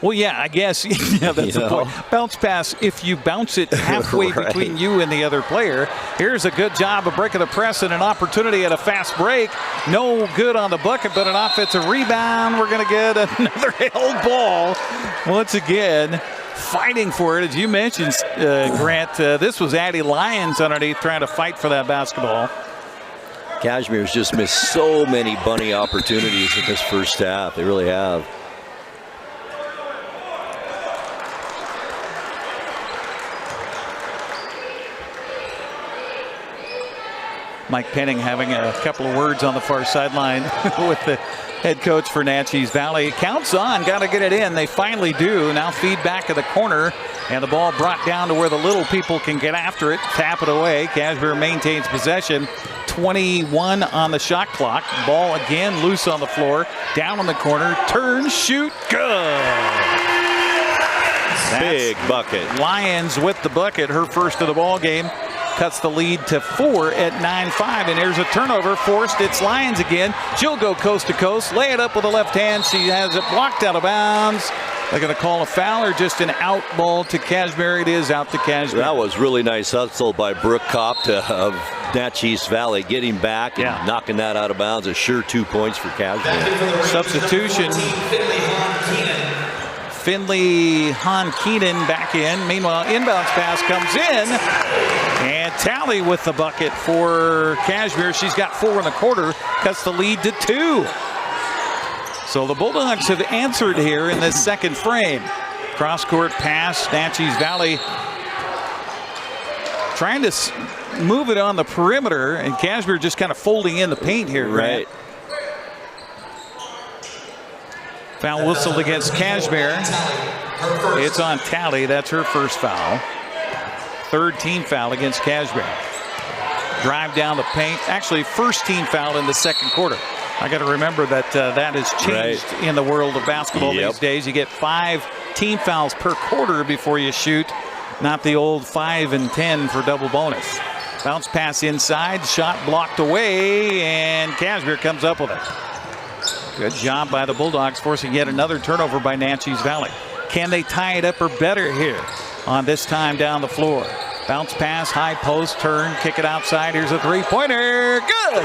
Well, yeah, I guess. Yeah, that's the point. Bounce pass, if you bounce it halfway right. between you and the other player. Here's a good job of breaking the press and an opportunity at a fast break. No good on the bucket, but an offensive rebound. We're going to get another held ball once again. Fighting for it, as you mentioned, Grant. This was Addie Lyons underneath trying to fight for that basketball. Cashmere's just missed so many bunny opportunities in this first half. They really have. Mike Penning having a couple of words on the far sideline with the head coach for Naches Valley. Counts on, got to get it in. They finally do. Now feed back to the corner, and the ball brought down to where the little people can get after it. Tap it away. Cashmere maintains possession. 21 on the shot clock. Ball again loose on the floor. Down on the corner. Turn, shoot, good. Big bucket. Lyons with the bucket, her first of the ball game. Cuts the lead to 4 at 9-5, and here's a turnover forced. It's Lyons again. She'll go coast to coast, lay it up with the left hand. She has it blocked out of bounds. They're going to call a foul or just an out ball to Cashmere. It is out to Cashmere. That was really nice hustle by Brooke Kopp of Naches Valley, getting back and knocking that out of bounds. A sure 2 points for Cashmere. Substitution. Finley Hahn Keenan back in. Meanwhile, inbounds pass comes in. And Tally with the bucket for Cashmere. She's got 4 in the quarter, cuts the lead to 2. So the Bulldogs have answered here in this second frame. Cross-court pass, Naches Valley trying to move it on the perimeter, and Cashmere just kind of folding in the paint here. Right. Foul whistled against Cashmere. It's on Tally. That's her first foul. Third team foul against Cashmere. Drive down the paint. Actually, first team foul in the second quarter. I got to remember that that has changed in the world of basketball these days. You get 5 team fouls per quarter before you shoot, not the old 5 and 10 for double bonus. Bounce pass inside, shot blocked away, and Cashmere comes up with it. Good job by the Bulldogs, forcing yet another turnover by Naches Valley. Can they tie it up or better here on this time down the floor? Bounce pass, high post, turn, kick it outside. Here's a three-pointer. Good!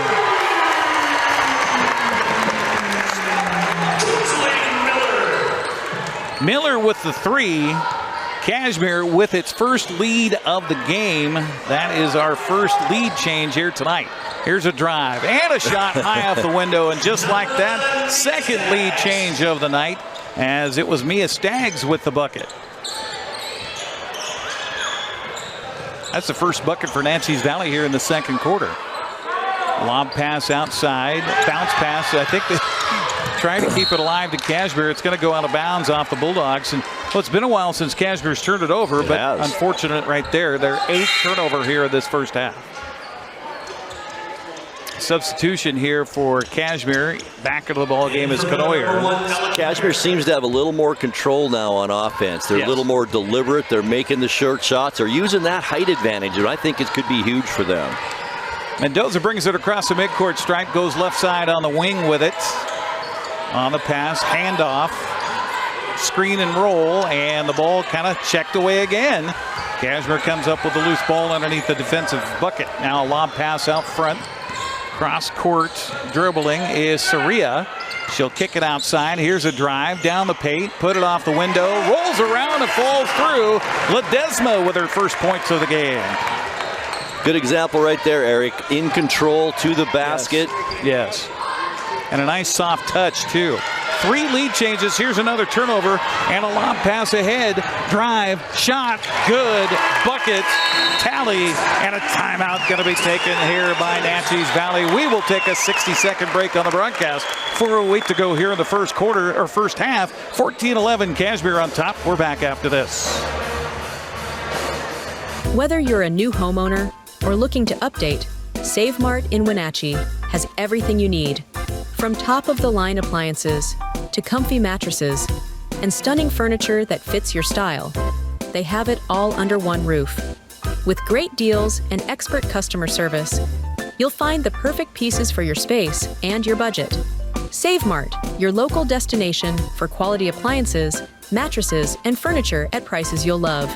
Miller with the 3. Cashmere with its first lead of the game. That is our first lead change here tonight. Here's a drive and a shot high off the window, and just like that, second lead change of the night, as it was Mia Staggs with the bucket. That's the first bucket for Naches Valley here in the second quarter. Lob pass outside, bounce pass. I think they trying to keep it alive to Cashmere. It's going to go out of bounds off the Bulldogs. And well, it's been a while since Cashmere's turned it over, but unfortunate right there. Their 8th turnover here in this first half. Substitution here for Cashmere. Back into the ball game is Canoyer. Cashmere seems to have a little more control now on offense. They're a little more deliberate. They're making the short shots. They're using that height advantage, and I think it could be huge for them. Mendoza brings it across the midcourt stripe, goes left side on the wing with it. On the pass, handoff, screen and roll, and the ball kind of checked away again. Cashmere comes up with the loose ball underneath the defensive bucket. Now a lob pass out front. Cross court dribbling is Saria. She'll kick it outside. Here's a drive down the paint, put it off the window, rolls around and falls through. Ledesma with her first points of the game. Good example right there, Eric. In control to the basket. Yes. And a nice soft touch, too. 3 lead changes. Here's another turnover and a lob pass ahead. Drive, shot, good, bucket, tally, and a timeout going to be taken here by Naches Valley. We will take a 60-second break on the broadcast. 4:08 to go here in the first quarter, or first half. 14-11, Cashmere on top. We're back after this. Whether you're a new homeowner or looking to update, Save Mart in Wenatchee has everything you need. From top-of-the-line appliances to comfy mattresses and stunning furniture that fits your style, they have it all under one roof. With great deals and expert customer service, you'll find the perfect pieces for your space and your budget. Save Mart, your local destination for quality appliances, mattresses, and furniture at prices you'll love.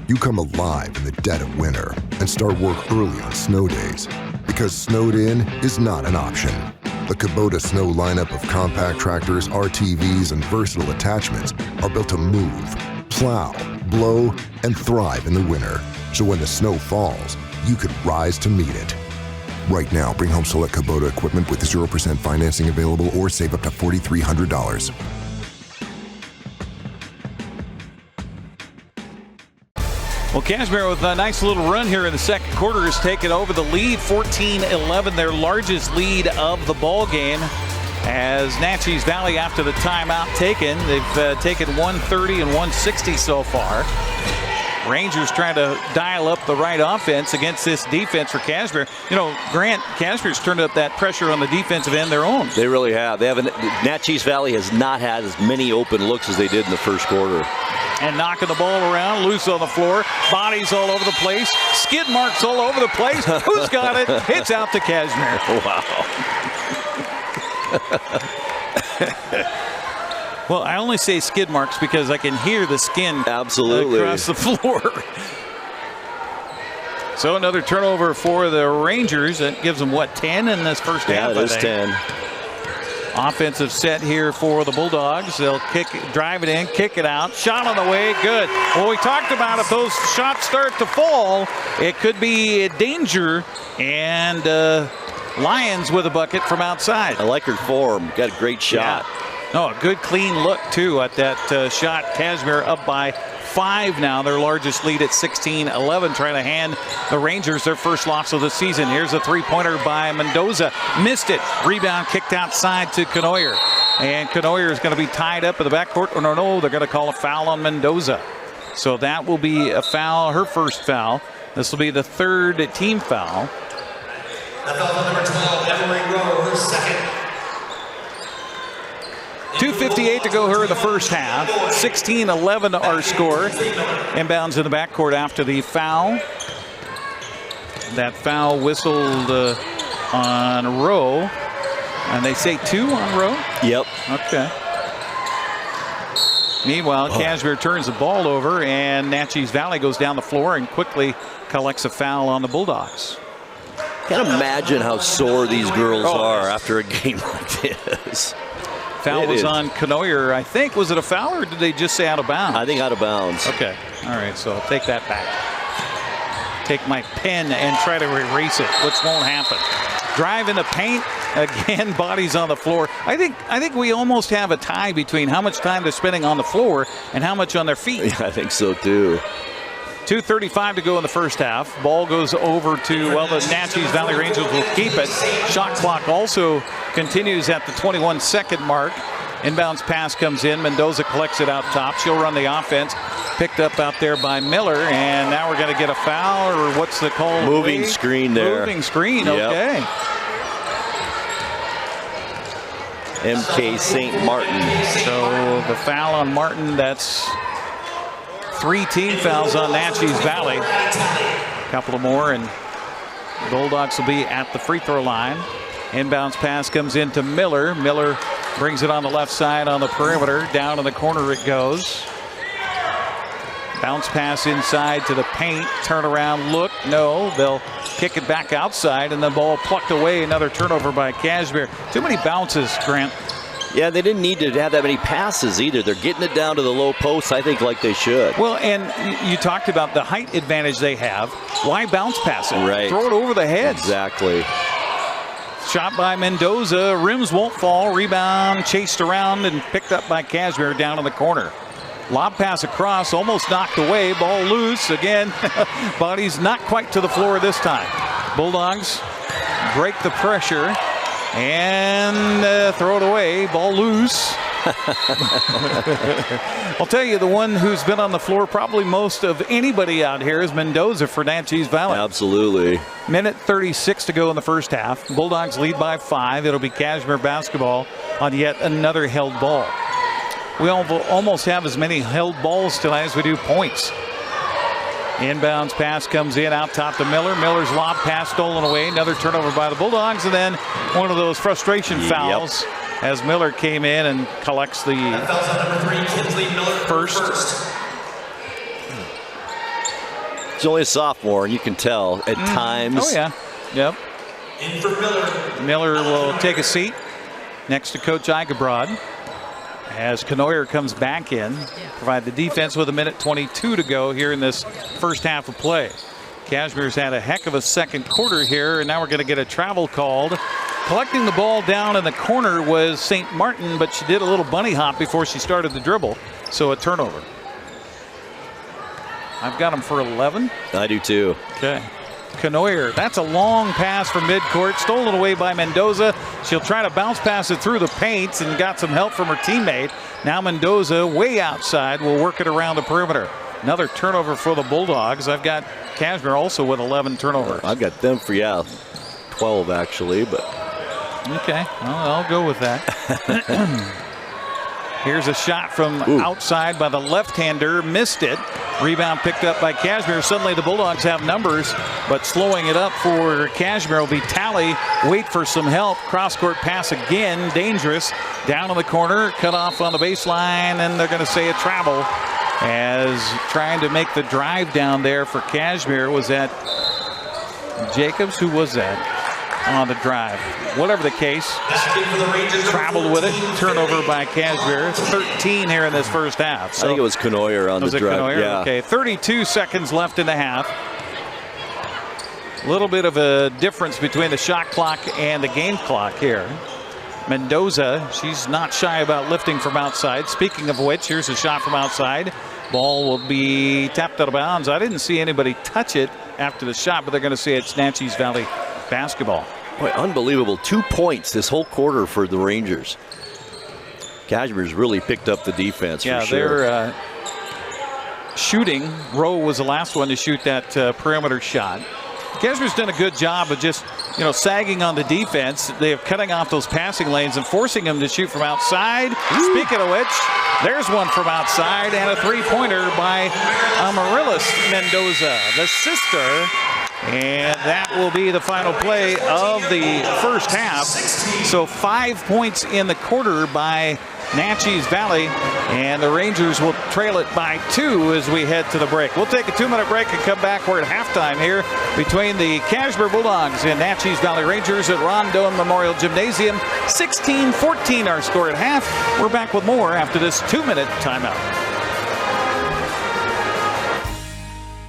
You come alive in the dead of winter and start work early on snow days, because snowed in is not an option. The Kubota Snow lineup of compact tractors, RTVs, and versatile attachments are built to move, plow, blow, and thrive in the winter. So when the snow falls, you can rise to meet it. Right now, bring home select Kubota equipment with 0% financing available or save up to $4,300. Well, Cashmere with a nice little run here in the second quarter has taken over the lead, 14-11, their largest lead of the ball game. As Naches Valley, after the timeout taken, they've taken 130 and 160 so far. Rangers trying to dial up the right offense against this defense for Cashmere. You know, Grant, Cashmere's turned up that pressure on the defensive end their own. They really have. Naches Valley has not had as many open looks as they did in the first quarter. And knocking the ball around, loose on the floor, bodies all over the place, skid marks all over the place. Who's got it? It's out to Cashmere. Wow. Well, I only say skid marks because I can hear the skin absolutely across the floor. So another turnover for the Rangers. That gives them, what, 10 in this first half? Yeah, it is 10. Offensive set here for the Bulldogs. They'll drive it in, kick it out. Shot on the way, good. Well, we talked about if those shots start to fall, it could be a danger. And Lions with a bucket from outside. I like her form. Got a great shot. Yeah. No, a good clean look, too, at that shot. Cashmere up by 5 now, their largest lead at 16-11, trying to hand the Rangers their first loss of the season. Here's a three-pointer by Mendoza. Missed it. Rebound kicked outside to Canoyer. And Canoyer is going to be tied up in the backcourt. Oh, no, they're going to call a foul on Mendoza. So that will be a foul, her first foul. This will be the third team foul. That foul on number 12, Emery Rowe, her second. 2:58 to go here in the first half. 16-11 our score. Inbounds in the backcourt after the foul. That foul whistled on Rowe. And they say 2 on Rowe? Yep. Okay. Meanwhile, Cashmere turns the ball over, and Naches Valley goes down the floor and quickly collects a foul on the Bulldogs. Can't imagine how sore these girls are after a game like this. Foul was on Canoyer, I think. Was it a foul, or did they just say out of bounds? I think out of bounds. Okay. All right, so I'll take that back. Take my pen and try to erase it, which won't happen. Drive in the paint. Again, bodies on the floor. I think we almost have a tie between how much time they're spending on the floor and how much on their feet. Yeah, I think so, too. 2:35 to go in the first half. Ball goes over to, well, the Naches Valley Rangers will keep it. Shot clock also continues at the 21-second mark. Inbounds pass comes in. Mendoza collects it out top. She'll run the offense. Picked up out there by Miller. And now we're going to get a foul, or what's the call? Moving screen there. Moving screen, okay. MK St. Martin. So the foul on Martin, that's 3 team fouls on Naches Valley. A couple of more, and the Bulldogs will be at the free throw line. Inbounds pass comes into Miller. Miller brings it on the left side on the perimeter. Down in the corner it goes. Bounce pass inside to the paint. Turn around, look. No, they'll kick it back outside, and the ball plucked away. Another turnover by Cashmere. Too many bounces, Grant. Yeah, they didn't need to have that many passes either. They're getting it down to the low post, I think, like they should. Well, and you talked about the height advantage they have. Why bounce pass it? Right. Throw it over the head. Exactly. Shot by Mendoza. Rims won't fall. Rebound chased around and picked up by Cashmere down in the corner. Lob pass across, almost knocked away. Ball loose. Again, body's not quite to the floor this time. Bulldogs break the pressure and throw it away. Ball loose. I'll tell you, the one who's been on the floor probably most of anybody out here is Mendoza for Naches Valley. Absolutely. Minute 36 to go in the first half. Bulldogs lead by 5. It'll be Cashmere basketball on yet another held ball. We almost have as many held balls tonight as we do points. Inbounds pass comes in out top to Miller. Miller's lob pass stolen away. Another turnover by the Bulldogs, and then one of those frustration fouls as Miller came in and collects the first. He's only a sophomore, and you can tell at times. Oh, yeah. Yep. In for Miller. Miller will take a seat next to Coach Eigebrod as Canoyer comes back in, provide the defense with 1:22 to go here in this first half of play. Cashmere's had a heck of a second quarter here, and now we're going to get a travel called. Collecting the ball down in the corner was St. Martin, but she did a little bunny hop before she started the dribble, so a turnover. I've got him for 11. I do too. Okay. Canoyer, that's a long pass from midcourt, stolen away by Mendoza. She'll try to bounce pass it through the paint and got some help from her teammate. Now Mendoza, way outside, will work it around the perimeter. Another turnover for the Bulldogs. I've got Cashmere also with 11 turnovers. I've got them for, 12 actually, but. Okay, well, I'll go with that. Here's a shot from outside by the left-hander. Missed it. Rebound picked up by Cashmere. Suddenly the Bulldogs have numbers, but slowing it up for Cashmere will be Talley. Wait for some help. Cross-court pass again. Dangerous. Down in the corner. Cut off on the baseline, and they're going to say a travel. As trying to make the drive down there for Cashmere. Was that Jacobs? Who was that? on the drive. Whatever the case, traveled with it. Turnover by Cashmere. 13 here in this first half. So I think it was Conoyer on the drive. Conoyer? Yeah. Okay, 32 seconds left in the half. A little bit of a difference between the shot clock and the game clock here. Mendoza, she's not shy about lifting from outside. Speaking of which, here's a shot from outside. Ball will be tapped out of bounds. I didn't see anybody touch it after the shot, but they're going to say it's Naches Valley basketball. Boy, unbelievable. 2 points this whole quarter for the Rangers. Cashmere's really picked up the defense for sure. They're shooting. Rowe was the last one to shoot that perimeter shot. Cashmere's done a good job of just, sagging on the defense. They're cutting off those passing lanes and forcing them to shoot from outside. Speaking of which, there's one from outside and a three-pointer by Amaryllis Mendoza, the sister. And that will be the final play of the first half. So 5 points in the quarter by Naches Valley, and the Rangers will trail it by 2 as we head to the break. We'll take a 2-minute break and come back. We're at halftime here between the Cashmere Bulldogs and Naches Valley Rangers at Rondon Memorial Gymnasium. 16-14 our score at half. We're back with more after this 2-minute timeout.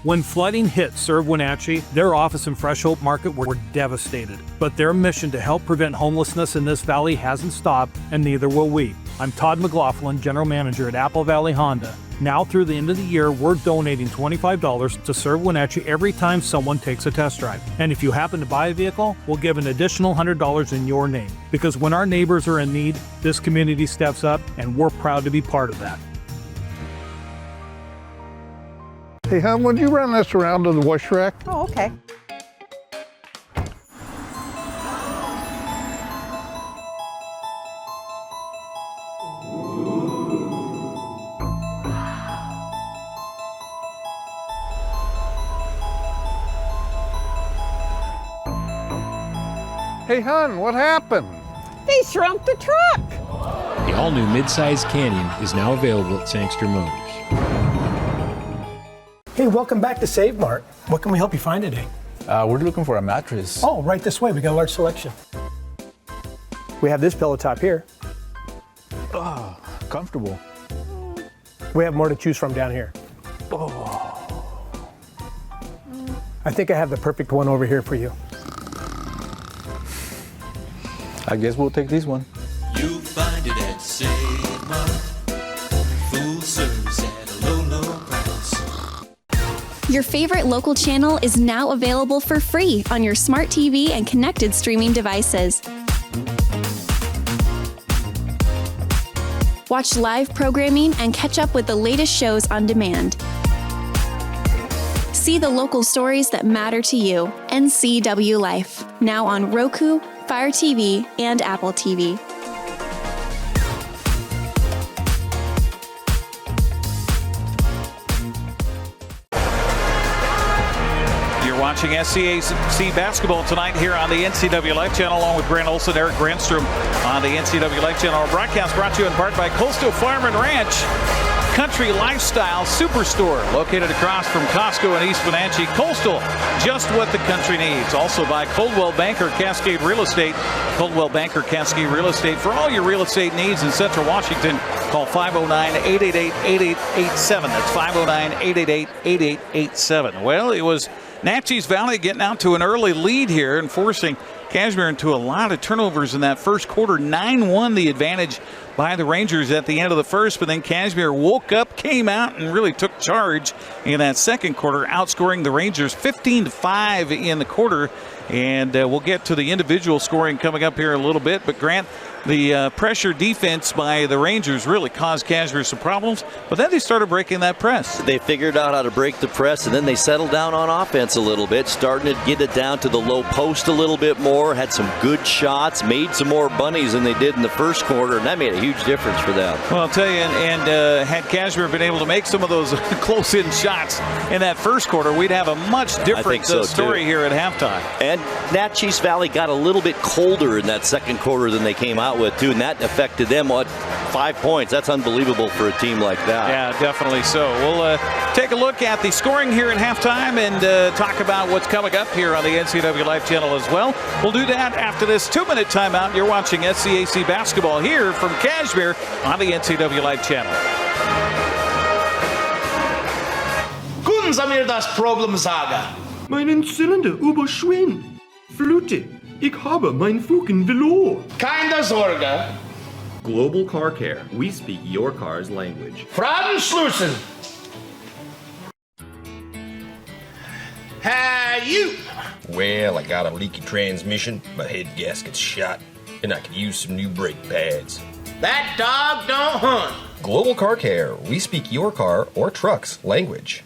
When flooding hit Serve Wenatchee, their office in Fresh Hope Market were devastated. But their mission to help prevent homelessness in this valley hasn't stopped, and neither will we. I'm Todd McLaughlin, General Manager at Apple Valley Honda. Now through the end of the year, we're donating $25 to Serve Wenatchee every time someone takes a test drive. And if you happen to buy a vehicle, we'll give an additional $100 in your name. Because when our neighbors are in need, this community steps up, and we're proud to be part of that. Hey, hon, would you run this around to the wash rack? Oh, okay. Hey, hon, what happened? They shrunk the truck. The all-new midsize Canyon is now available at Sangster Motors. Hey, welcome back to Save Mart. What can we help you find today? We're looking for a mattress. Oh, right this way. We got a large selection. We have this pillow top here. Oh, comfortable. We have more to choose from down here. Oh. I think I have the perfect one over here for you. I guess we'll take this one. You'll find it at Save Mart. Full service at a low, low price. Your favorite local channel is now available for free on your smart TV and connected streaming devices. Watch live programming and catch up with the latest shows on demand. See the local stories that matter to you. NCWLIFE, now on Roku, Fire TV, and Apple TV. Watching SCAC basketball tonight here on the NCWLIFE channel, along with Grant Olson, Eric Granstrom on the NCWLIFE channel. Our broadcast brought to you in part by Coastal Farm and Ranch, country lifestyle superstore located across from Costco in East Wenatchee. Coastal, just what the country needs. Also by Coldwell Banker Cascade Real Estate. Coldwell Banker Cascade Real Estate. For all your real estate needs in Central Washington, call 509-888-8887. That's 509-888-8887. Well, it was Naches Valley getting out to an early lead here and forcing Cashmere into a lot of turnovers in that first quarter. 9-1 the advantage by the Rangers at the end of the first, but then Cashmere woke up, came out, and really took charge in that second quarter, outscoring the Rangers 15-5 in the quarter. And we'll get to the individual scoring coming up here in a little bit. But Grant, the pressure defense by the Rangers really caused Cashmere some problems, but then they started breaking that press. They figured out how to break the press, and then they settled down on offense a little bit, starting to get it down to the low post a little bit more, had some good shots, made some more bunnies than they did in the first quarter, and that made a huge difference for them. Well, I'll tell you, and had Cashmere been able to make some of those close-in shots in that first quarter, we'd have a much different story here at halftime. And Naches Valley got a little bit colder in that second quarter than they came out with, too, and that affected them. 5 points. That's unbelievable for a team like that. Yeah, definitely so. We'll take a look at the scoring here in halftime and talk about what's coming up here on the NCW Life channel as well. We'll do that after this 2-minute timeout. You're watching SCAC basketball here from Cashmere on the NCW Life channel. Guten Samir das Problem sagen. Meinen Zylinder überschwimmt. Flute, ich habe mein Fugen verloren. Keine Sorge. Global Car Care. We speak your car's language. Fradenschlussen. Hey, you. Well, I got a leaky transmission, my head gasket's shot, and I could use some new brake pads. That dog don't hunt. Global Car Care. We speak your car or truck's language.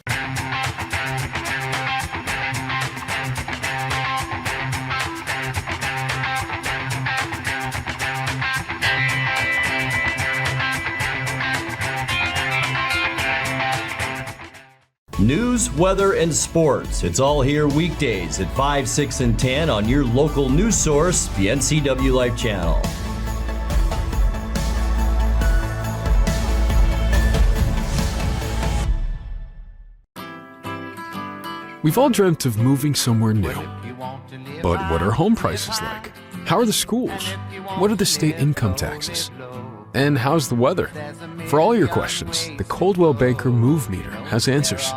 News, weather, and sports. It's all here weekdays at 5, 6, and 10 on your local news source, the NCW Life channel. We've all dreamt of moving somewhere new. But what are home prices like? How are the schools? What are the state income taxes? And how's the weather? For all your questions, the Coldwell Banker Move Meter has answers.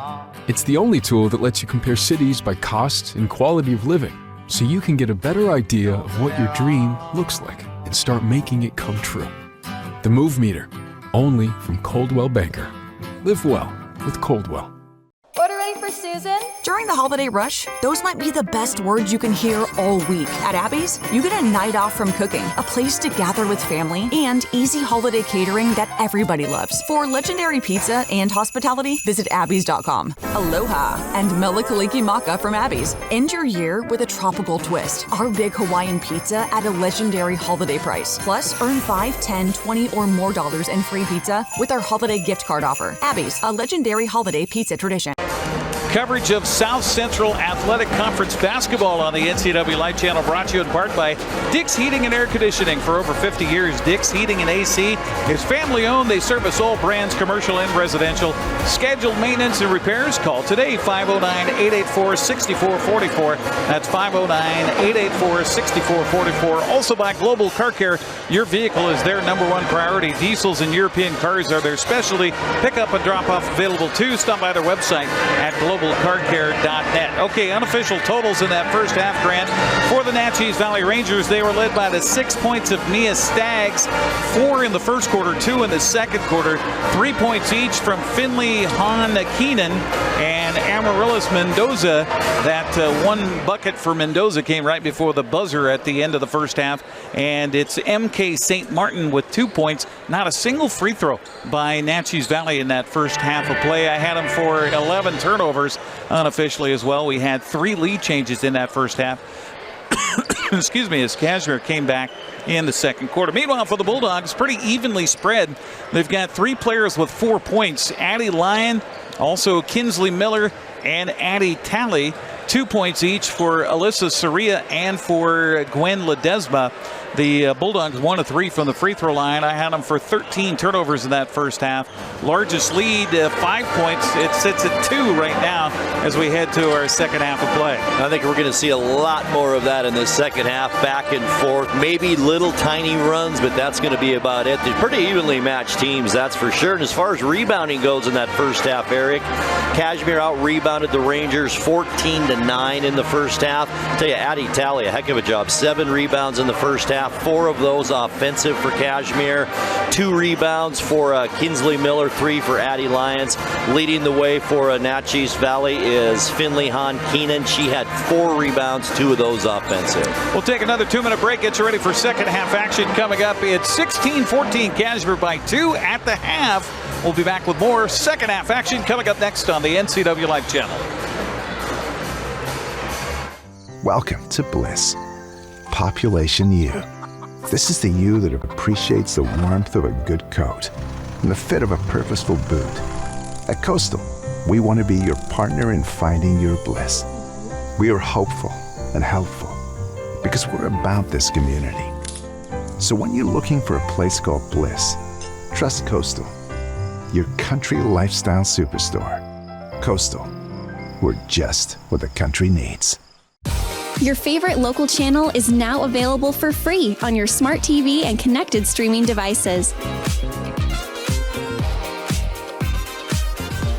It's the only tool that lets you compare cities by cost and quality of living, so you can get a better idea of what your dream looks like and start making it come true. The Move Meter, only from Coldwell Banker. Live well with Coldwell. Order ready for Susan? During the holiday rush, those might be the best words you can hear all week. At Abby's, you get a night off from cooking, a place to gather with family, and easy holiday catering that everybody loves. For legendary pizza and hospitality, visit Abby's.com. Aloha and Melikaliki Maka from Abby's. End your year with a tropical twist. Our big Hawaiian pizza at a legendary holiday price. Plus, earn $5, $10, $20 or more in free pizza with our holiday gift card offer. Abby's, a legendary holiday pizza tradition. Coverage of South Central Athletic Conference basketball on the NCW Life channel, brought to you in part by Dick's Heating and Air Conditioning. For over 50 years, Dick's Heating and AC is family owned. They service all brands, commercial and residential. Scheduled maintenance and repairs. Call today, 509-884-6444. That's 509-884-6444. Also by Global Car Care. Your vehicle is their number one priority. Diesels and European cars are their specialty. Pick up and drop off available too. Stop by their website at globalcarcare.net. Okay, unofficial totals in that first half, Grant. For the Naches Valley Rangers, they were led by the 6 points of Mia Staggs. 4 in the first quarter, 2 in the second quarter. 3 points each from Finley Hahn Keenan and Amaryllis Mendoza. That one bucket for Mendoza came right before the buzzer at the end of the first half. And it's MK St. Martin with 2 points. Not a single free throw by Naches Valley in that first half of play. I had them for 11 turnovers unofficially as well. We had 3 lead changes in that first half. Excuse me, as Cashmere came back in the second quarter. Meanwhile, for the Bulldogs, pretty evenly spread. They've got 3 players with 4 points. Addie Lyon, also Kinsley Miller, and Addie Talley. 2 points each for Alyssa Soria and for Gwen Ledesma. The Bulldogs 1 of 3 from the free throw line. I had them for 13 turnovers in that first half. Largest lead, 5 points. It sits at 2 right now as we head to our second half of play. I think we're going to see a lot more of that in the second half, back and forth. Maybe little tiny runs, but that's going to be about it. They're pretty evenly matched teams, that's for sure. And as far as rebounding goes in that first half, Eric, Cashmere out-rebounded the Rangers 14-9 in the first half. I'll tell you, Addie Talley, a heck of a job. 7 rebounds in the first half. 4 of those offensive for Cashmere. 2 rebounds for Kinsley Miller, 3 for Addie Lyons. Leading the way for Naches Valley is Finley Hahn Keenan. She had 4 rebounds, 2 of those offensive. We'll take another 2-minute break. Get you ready for second half action coming up. It's 16-14, Cashmere by 2 at the half. We'll be back with more second half action coming up next on the NCW Life channel. Welcome to Bliss. Population U. This is the you that appreciates the warmth of a good coat and the fit of a purposeful boot. At Coastal, we want to be your partner in finding your bliss. We are hopeful and helpful because we're about this community. So when you're looking for a place called Bliss, trust Coastal, your country lifestyle superstore. Coastal, we're just what the country needs. Your favorite local channel is now available for free on your smart TV and connected streaming devices.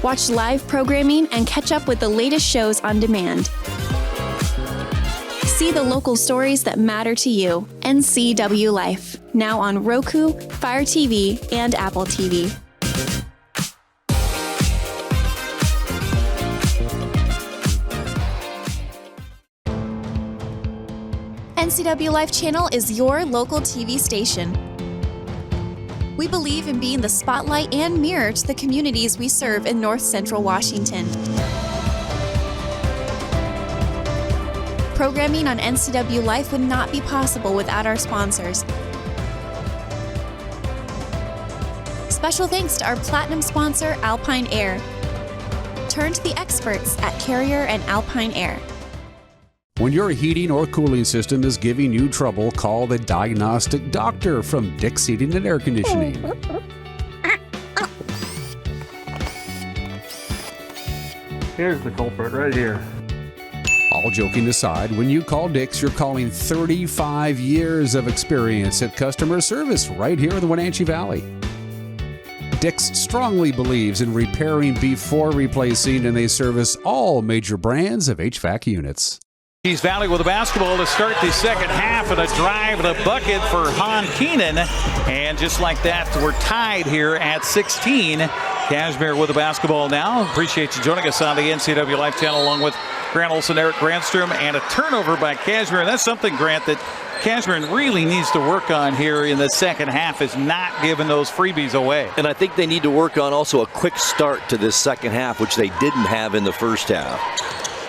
Watch live programming and catch up with the latest shows on demand. See the local stories that matter to you. NCWLIFE, now on Roku, Fire TV, and Apple TV. NCWLIFE channel is your local TV station. We believe in being the spotlight and mirror to the communities we serve in North Central Washington. Programming on NCWLIFE would not be possible without our sponsors. Special thanks to our platinum sponsor, Alpine Air. Turn to the experts at Carrier and Alpine Air. When your heating or cooling system is giving you trouble, call the diagnostic doctor from Dick's Heating and Air Conditioning. Here's the culprit right here. All joking aside, when you call Dick's, you're calling 35 years of experience at customer service right here in the Wenatchee Valley. Dick's strongly believes in repairing before replacing, and they service all major brands of HVAC units. East Valley with the basketball to start the second half, and a drive and a bucket for Han Keenan. And just like that, we're tied here at 16. Cashmere with the basketball now. Appreciate you joining us on the NCWLIFE channel along with Grant Olson, Eric Granstrom, and a turnover by Cashmere. And that's something, Grant, that Cashmere really needs to work on here in the second half, is not giving those freebies away. And I think they need to work on also a quick start to this second half, which they didn't have in the first half.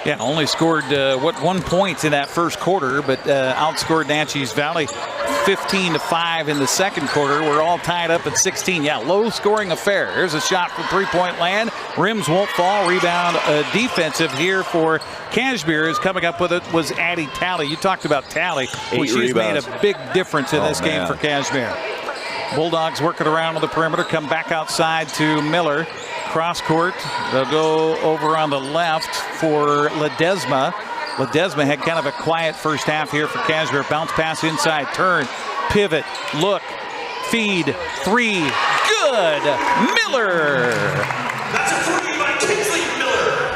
Yeah, only scored 1 point in that first quarter, but outscored Naches Valley 15-5 in the second quarter. We're all tied up at 16. Yeah, low scoring affair. Here's a shot from three-point land. Rims won't fall. Rebound defensive here for Cashmere. Is coming up with it was Addie Talley. You talked about Talley. Well, she's made a big difference in this game for Cashmere. Bulldogs working around on the perimeter, come back outside to Miller. Cross court, they'll go over on the left for Ledesma. Ledesma had kind of a quiet first half here for Cashmere. Bounce pass inside, turn, pivot, look, feed, three, good, Miller. That's a three by Kingsley Miller.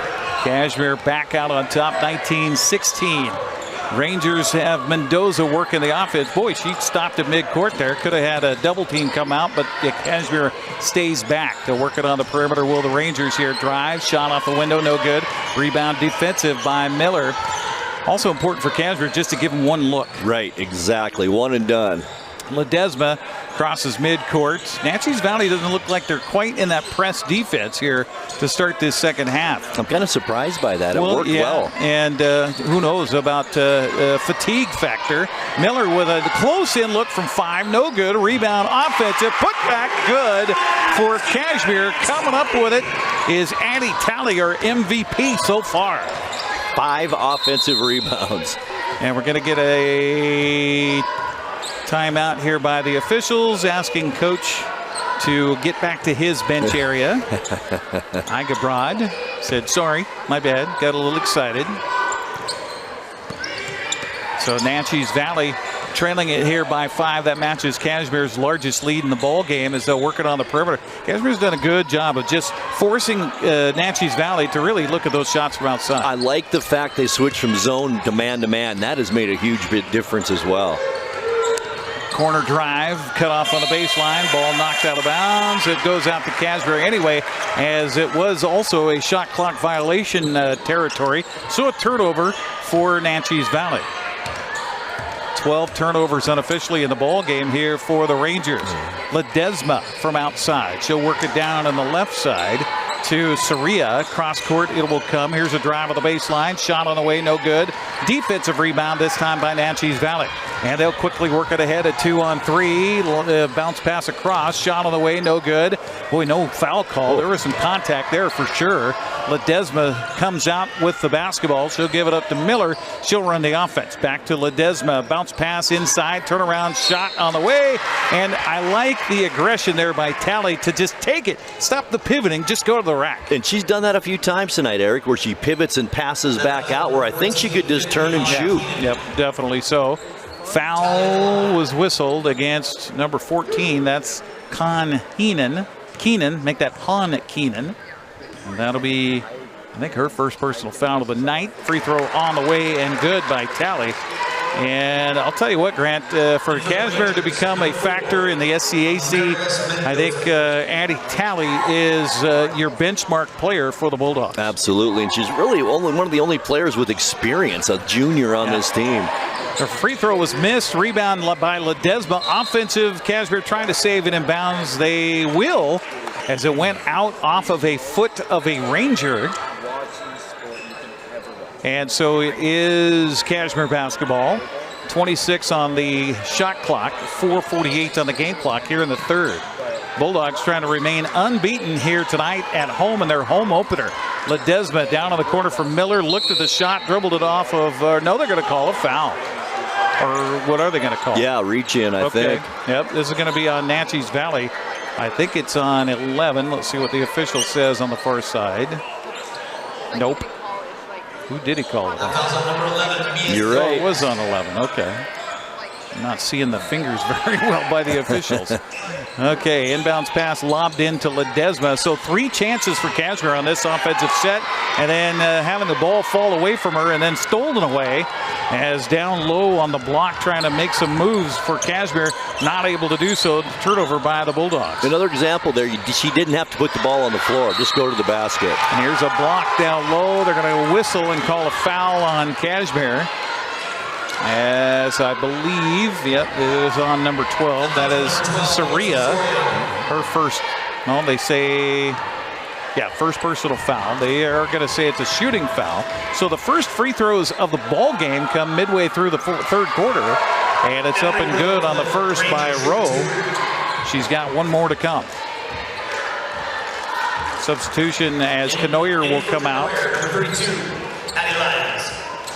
Cashmere back out on top, 19-16. Rangers have Mendoza working the offense. Boy, she stopped at midcourt there. Could have had a double team come out, but Cashmere stays back. They'll work it on the perimeter. Will the Rangers here drive? Shot off the window, no good. Rebound defensive by Miller. Also important for Cashmere just to give them one look. Right, exactly. One and done. Ledesma crosses midcourt. Naches Valley doesn't look like they're quite in that press defense here to start this second half. I'm kind of surprised by that. It worked well. And who knows about fatigue factor. Miller with a close-in look from 5, no good. Rebound offensive, put back good for Cashmere. Coming up with it is Addie Talley, our MVP so far. 5 offensive rebounds. And we're going to get a timeout here by the officials, asking coach to get back to his bench area. Iga Broad said, sorry, my bad, got a little excited. So Naches Valley trailing it here by 5. That matches Cashmere's largest lead in the ball game as they're working on the perimeter. Cashmere's done a good job of just forcing Naches Valley to really look at those shots from outside. I like the fact they switched from zone to man-to-man. That has made a huge bit difference as well. Corner drive, cut off on the baseline, ball knocked out of bounds. It goes out to Cashmere anyway, as it was also a shot clock violation territory. So a turnover for Naches Valley. 12 turnovers unofficially in the ball game here for the Rangers. Ledesma from outside. She'll work it down on the left side to Saria. Cross court, it will come. Here's a drive on the baseline. Shot on the way, no good. Defensive rebound this time by Naches Valley. And they'll quickly work it ahead at 2-on-3. Bounce pass across. Shot on the way, no good. Boy, no foul call. There was some contact there for sure. Ledesma comes out with the basketball. She'll give it up to Miller. She'll run the offense. Back to Ledesma. Bounce pass inside. Turnaround shot on the way. And I like the aggression there by Talley to just take it. Stop the pivoting. Just go to the rack. And she's done that a few times tonight, Eric, where she pivots and passes back out, where I think she could just turn and shoot. Yep, definitely so. Foul was whistled against number 14. That's Keenan, make that Han Keenan. And that'll be, I think, her first personal foul of the night. Free throw on the way and good by Talley. And I'll tell you what, Grant, for Cashmere to become a factor in the SCAC, I think Addie Talley is your benchmark player for the Bulldogs. Absolutely, and she's really one of the only players with experience, a junior on this team. Her free throw was missed. Rebound by Ledesma. Offensive, Cashmere trying to save it in bounds. They will, as it went out off of a foot of a Ranger. And so it is Cashmere basketball. 26 on the shot clock, 4:48 on the game clock here in the third. Bulldogs trying to remain unbeaten here tonight at home in their home opener. Ledesma down on the corner for Miller, looked at the shot, dribbled it off of, no, they're going to call a foul. Or what are they going to call? Yeah, reach in, I think. Yep, this is going to be on Naches Valley. I think it's on 11. Let's see what the official says on the far side. Nope. Who did he call it? You're right. Oh, it was on 11. Okay. I'm not seeing the fingers very well by the officials. Okay, inbounds pass lobbed into Ledesma. So 3 chances for Cashmere on this offensive set, and then having the ball fall away from her and then stolen away as down low on the block trying to make some moves for Cashmere, not able to do so. Turnover by the Bulldogs. Another example there, she didn't have to put the ball on the floor, just go to the basket. And here's a block down low. They're going to whistle and call a foul on Cashmere. As I believe, yep, it is on number 12. That is Saria. Her first, well, they say, yeah, first personal foul. They are going to say it's a shooting foul. So the first free throws of the ball game come midway through the third quarter. And it's up and good on the first by Rowe. She's got one more to come. Substitution as Canoyer will come out.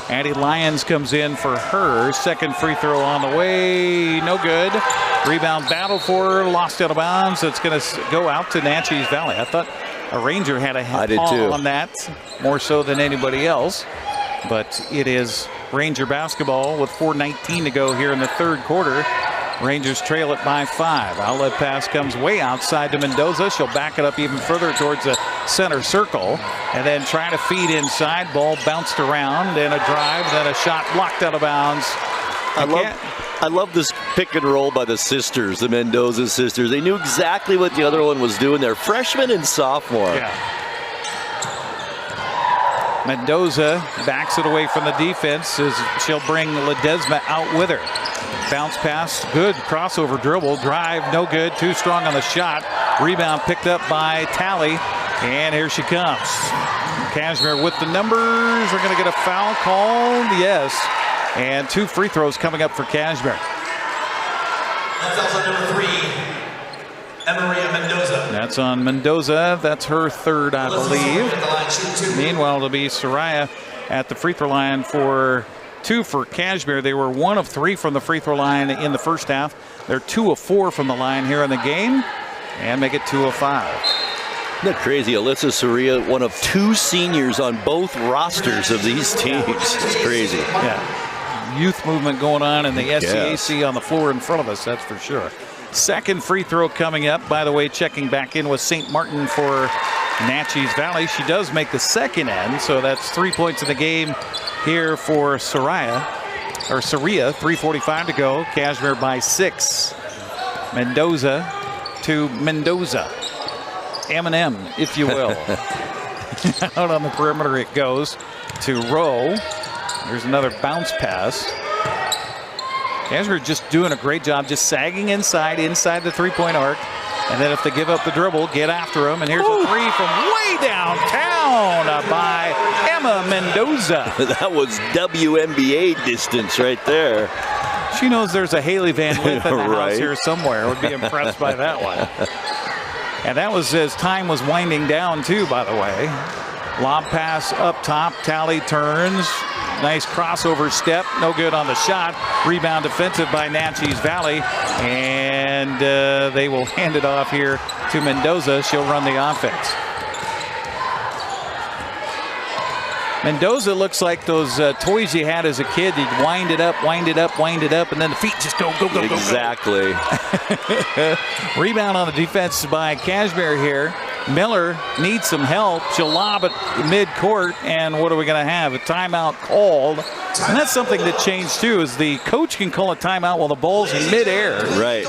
Addie Lyons comes in for her second free throw on the way. No good. Rebound battle for her. Lost out of bounds. It's going to go out to Naches Valley. I thought a Ranger had a call on that, more so than anybody else. But it is Ranger basketball with 4:19 to go here in the third quarter. Rangers trail it by 5. Outlet pass comes way outside to Mendoza. She'll back it up even further towards the center circle. And then trying to feed inside. Ball bounced around. And a drive. Then a shot blocked out of bounds. I love this pick and roll by the sisters, the Mendoza sisters. They knew exactly what the other one was doing. They're freshman and sophomore. Yeah. Mendoza backs it away from the defense as she'll bring Ledesma out with her. Bounce pass, good crossover dribble, drive, no good, too strong on the shot. Rebound picked up by Talley, and here she comes. Cashmere with the numbers. We're going to get a foul called, yes. And 2 free throws coming up for Cashmere. That's also number 3, Maria Mendoza. That's on Mendoza. That's her third, I believe. Meanwhile, it'll be Soraya at the free throw line for 2 for Cashmere. They were 1 of 3 from the free throw line in the first half. They're 2 of 4 from the line here in the game and make it 2 of 5. Isn't that crazy? Alyssa Soria, one of 2 seniors on both rosters of these teams. It's crazy. Yeah. Youth movement going on in the SCAC on the floor in front of us, that's for sure. Second free throw coming up. By the way, checking back in with St. Martin for Naches Valley. She does make the second end, so that's 3 points in the game here for Saria. 3:45 to go. Cashmere by 6. Mendoza to Mendoza. M&M, if you will. Out on the perimeter it goes to Rowe. There's another bounce pass. Cashmere just doing a great job, just sagging inside the three-point arc. And then if they give up the dribble, get after them. And here's a 3 from way downtown by Emma Mendoza. That was WNBA distance right there. She knows there's a Haley Van Lith in the right. house here somewhere. Would be impressed by that one. And that was as time was winding down, too, by the way. Lob pass up top. Tally turns. Nice crossover step. No good on the shot. Rebound defensive by Naches Valley. And they will hand it off here to Mendoza. She'll run the offense. Mendoza looks like those toys you had as a kid. You'd wind it up, and then the feet just go. Exactly. Rebound on the defense by Cashmere here. Miller needs some help. She'll lob it mid-court, and what are we going to have? A timeout called. And that's something that changed, too, is the coach can call a timeout while the ball's in midair. Right.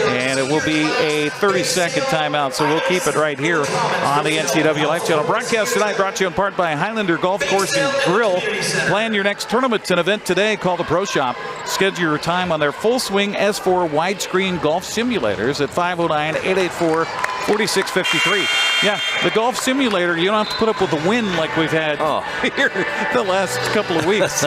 And it will be a 30-second timeout, so we'll keep it right here on the NCWLIFE channel. Broadcast tonight brought to you in part by Highlander Golf Course and Grill. Plan your next tournament and event today. Call the Pro Shop. Schedule your time on their Full Swing S4 widescreen golf simulators at 509-884-4653. Yeah, the golf simulator, you don't have to put up with the wind like we've had here the last couple of weeks.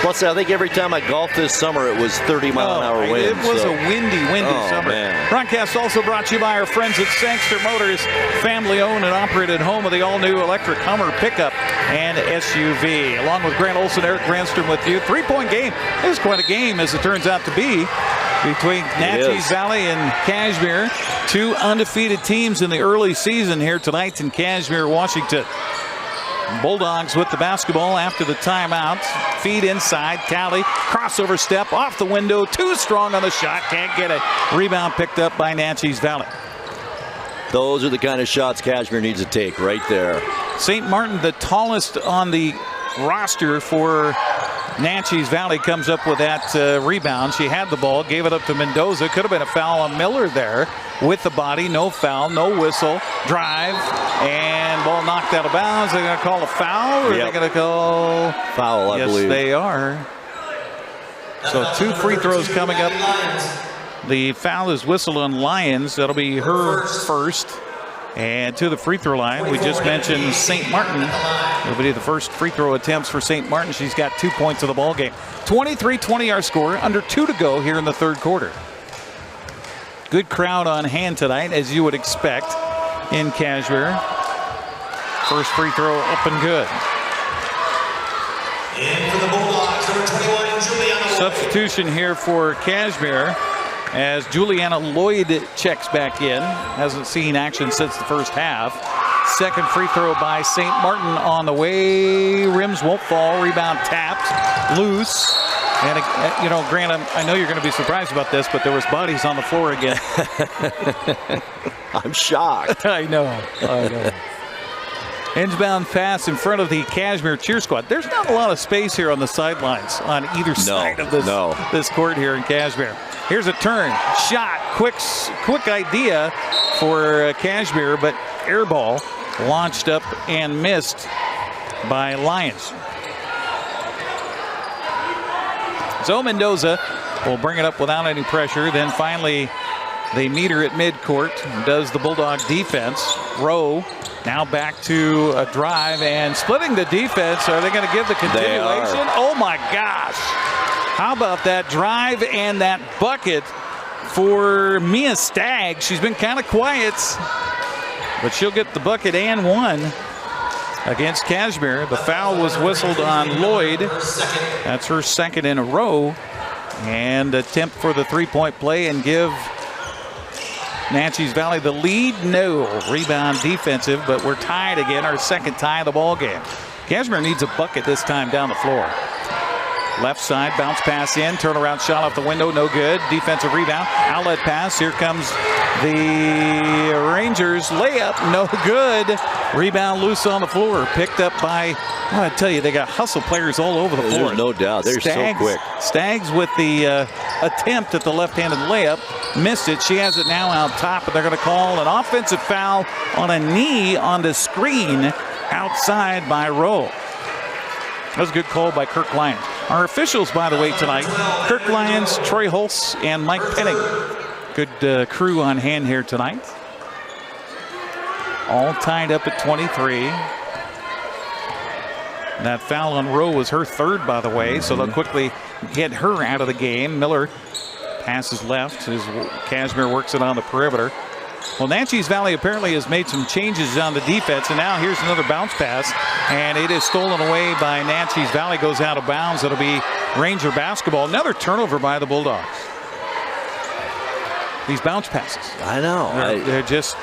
Plus, I think every time I golfed this summer, it was 30-mile-an-hour winds. It was a windy summer. Man. Broadcast also brought to you by our friends at Sangster Motors, family-owned and operated home of the all-new electric Hummer pickup and SUV. Along with Grant Olson, Eric Granstrom with you. Three-point game. It was quite a game, as it turns out to be, between Naches Valley and Cashmere. Two undefeated teams in the early season here tonight in Cashmere, Washington. Bulldogs with the basketball after the timeout. Feed inside. Tally. Crossover step off the window. Too strong on the shot. Can't get it. Rebound picked up by Naches Valley. Those are the kind of shots Cashmere needs to take right there. St. Martin, the tallest on the roster for Naches Valley, comes up with that rebound. She had the ball, gave it up to Mendoza. Could have been a foul on Miller there with the body. No foul, no whistle. Drive, and ball knocked out of bounds. They're going to call a foul, or are they going to call foul, I believe. Yes, they are. So 2 free throws coming up. The foul is whistled on Lyons. That'll be her first. And to the free throw line, we just mentioned St. Martin. It'll be the first free throw attempts for St. Martin. She's got 2 points in the ball game. 23-20 our score. Under 2 to go here in the third quarter. Good crowd on hand tonight, as you would expect in Cashmere. First free throw up and good. In for the Bulldogs, number 21, Juliana Lloyd. Substitution here for Cashmere, as Juliana Lloyd checks back in. Hasn't seen action since the first half. Second free throw by St. Martin on the way. Rims won't fall. Rebound tapped. Loose. And, you know, Grant, I know you're going to be surprised about this, but there was bodies on the floor again. I'm shocked. I know. Inbound pass in front of the Cashmere cheer squad. There's not a lot of space here on the sidelines on either side of this court here in Cashmere. Here's a turn, shot, quick idea for Cashmere, but air ball launched up and missed by Lyons. So Mendoza will bring it up without any pressure. Then finally they meet her at midcourt. Does the Bulldog defense. Rowe now back to a drive and splitting the defense. Are they going to give the continuation? Oh my gosh. How about that drive and that bucket for Mia Stagg? She's been kind of quiet, but she'll get the bucket and one against Cashmere. The foul was whistled on Lloyd. That's her second in a row. And attempt for the three-point play and give Naches Valley the lead. No. Rebound defensive, but we're tied again. Our second tie of the ball game. Cashmere needs a bucket this time down the floor. Left side, bounce pass in, turnaround shot off the window, no good. Defensive rebound, outlet pass. Here comes the Rangers layup, no good. Rebound loose on the floor, picked up by, I tell you, they got hustle players all over the floor. There's no doubt, they're so quick. Staggs with the attempt at the left-handed layup, missed it. She has it now out top, and they're going to call an offensive foul on a knee on the screen outside by Rowe. That was a good call by Kirk Lyons. Our officials, by the way, tonight, Kirk Lyons, Troy Holtz, and Mike Penning. Good crew on hand here tonight. All tied up at 23. That foul on Rowe was her third, by the way, so they'll quickly get her out of the game. Miller passes left as Cashmere works it on the perimeter. Well, Naches Valley apparently has made some changes on the defense, and now here's another bounce pass, and it is stolen away by Naches Valley, goes out of bounds. It'll be Ranger basketball. Another turnover by the Bulldogs. These bounce passes. I know. They're just...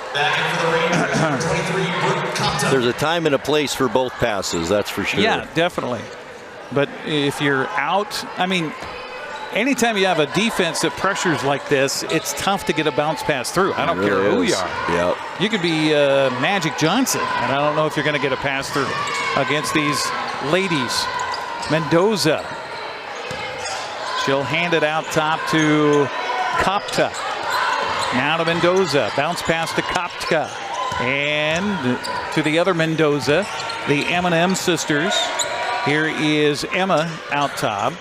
There's a time and a place for both passes, that's for sure. Yeah, definitely. But if you're out, I mean, anytime you have a defense that pressures like this, it's tough to get a bounce pass through. I don't care who you are. Yep. You could be Magic Johnson, and I don't know if you're going to get a pass through against these ladies. Mendoza. She'll hand it out top to Kopta. Now to Mendoza. Bounce pass to Koptka. And to the other Mendoza, the M&M sisters. Here is Emma out top.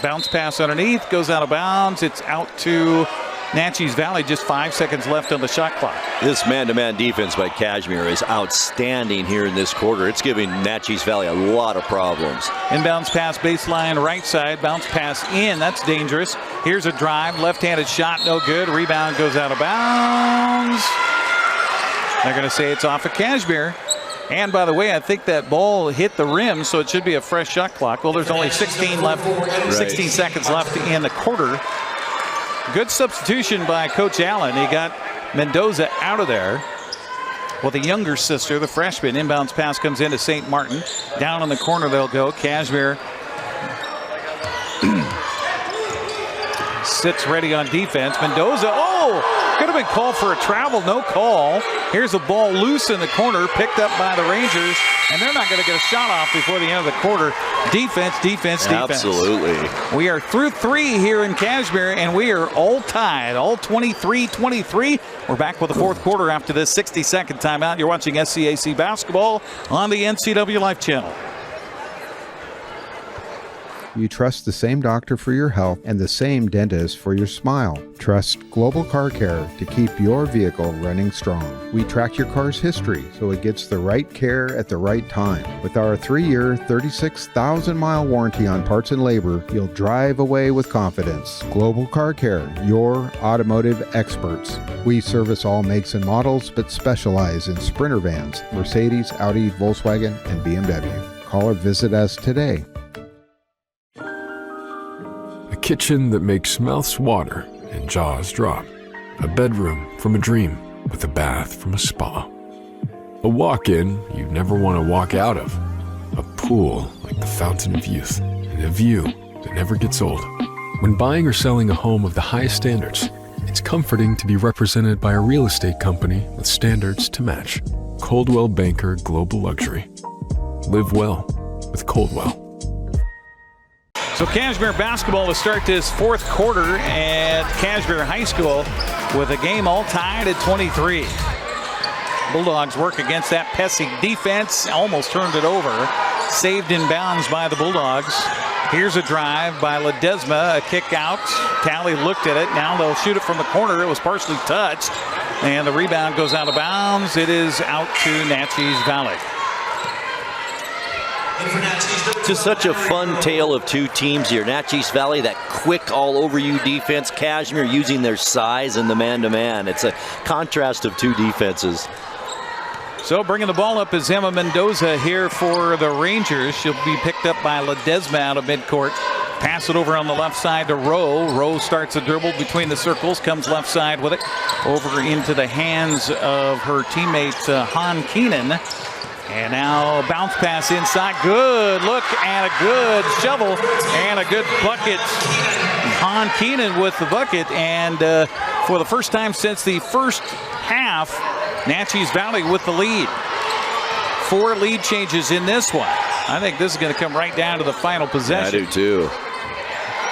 Bounce pass underneath, goes out of bounds. It's out to Naches Valley. Just 5 seconds left on the shot clock. This man-to-man defense by Cashmere is outstanding here in this quarter. It's giving Naches Valley a lot of problems. Inbounds pass baseline right side. Bounce pass in. That's dangerous. Here's a drive. Left-handed shot. No good. Rebound goes out of bounds. They're going to say it's off of Cashmere. And by the way, I think that ball hit the rim, so it should be a fresh shot clock. Well, there's only 16 seconds left in the quarter. Good substitution by Coach Allen. He got Mendoza out of there. Well, the younger sister, the freshman, inbounds pass comes into St. Martin. Down in the corner they'll go. Cashmere sits ready on defense. Mendoza, could have been called for a travel, no call. Here's the ball loose in the corner, picked up by the Rangers, and they're not going to get a shot off before the end of the quarter. Defense, defense, defense. Absolutely. We are through 3 here in Cashmere, and we are all tied, all 23-23. We're back with the fourth quarter after this 60-second timeout. You're watching SCAC basketball on the NCWLIFE channel. You trust the same doctor for your health and the same dentist for your smile. Trust Global Car Care to keep your vehicle running strong. We track your car's history so it gets the right care at the right time. With our 3-year, 36,000-mile warranty on parts and labor, you'll drive away with confidence. Global Car Care, your automotive experts. We service all makes and models, but specialize in Sprinter vans, Mercedes, Audi, Volkswagen, and BMW. Call or visit us today. A kitchen that makes mouths water and jaws drop. A bedroom from a dream with a bath from a spa. A walk-in you'd never want to walk out of. A pool like the fountain of youth. And a view that never gets old. When buying or selling a home of the highest standards, it's comforting to be represented by a real estate company with standards to match. Coldwell Banker Global Luxury. Live well with Coldwell. So Cashmere basketball to start this fourth quarter at Cashmere High School with a game all tied at 23. Bulldogs work against that pesky defense, almost turned it over. Saved in bounds by the Bulldogs. Here's a drive by Ledesma, a kick out. Talley looked at it. Now they'll shoot it from the corner. It was partially touched. And the rebound goes out of bounds. It is out to Naches Valley. Just such a fun tale of two teams here. Naches Valley, that quick all-over-you defense. Cashmere using their size in the man-to-man. It's a contrast of two defenses. So bringing the ball up is Emma Mendoza here for the Rangers. She'll be picked up by Ledesma out of midcourt. Pass it over on the left side to Rowe. Rowe starts a dribble between the circles, comes left side with it. Over into the hands of her teammate, Han Keenan. And now a bounce pass inside. Good look and a good shovel and a good bucket. Han Keenan with the bucket. And for the first time since the first half, Naches Valley with the lead. 4 lead changes in this one. I think this is going to come right down to the final possession. I do too.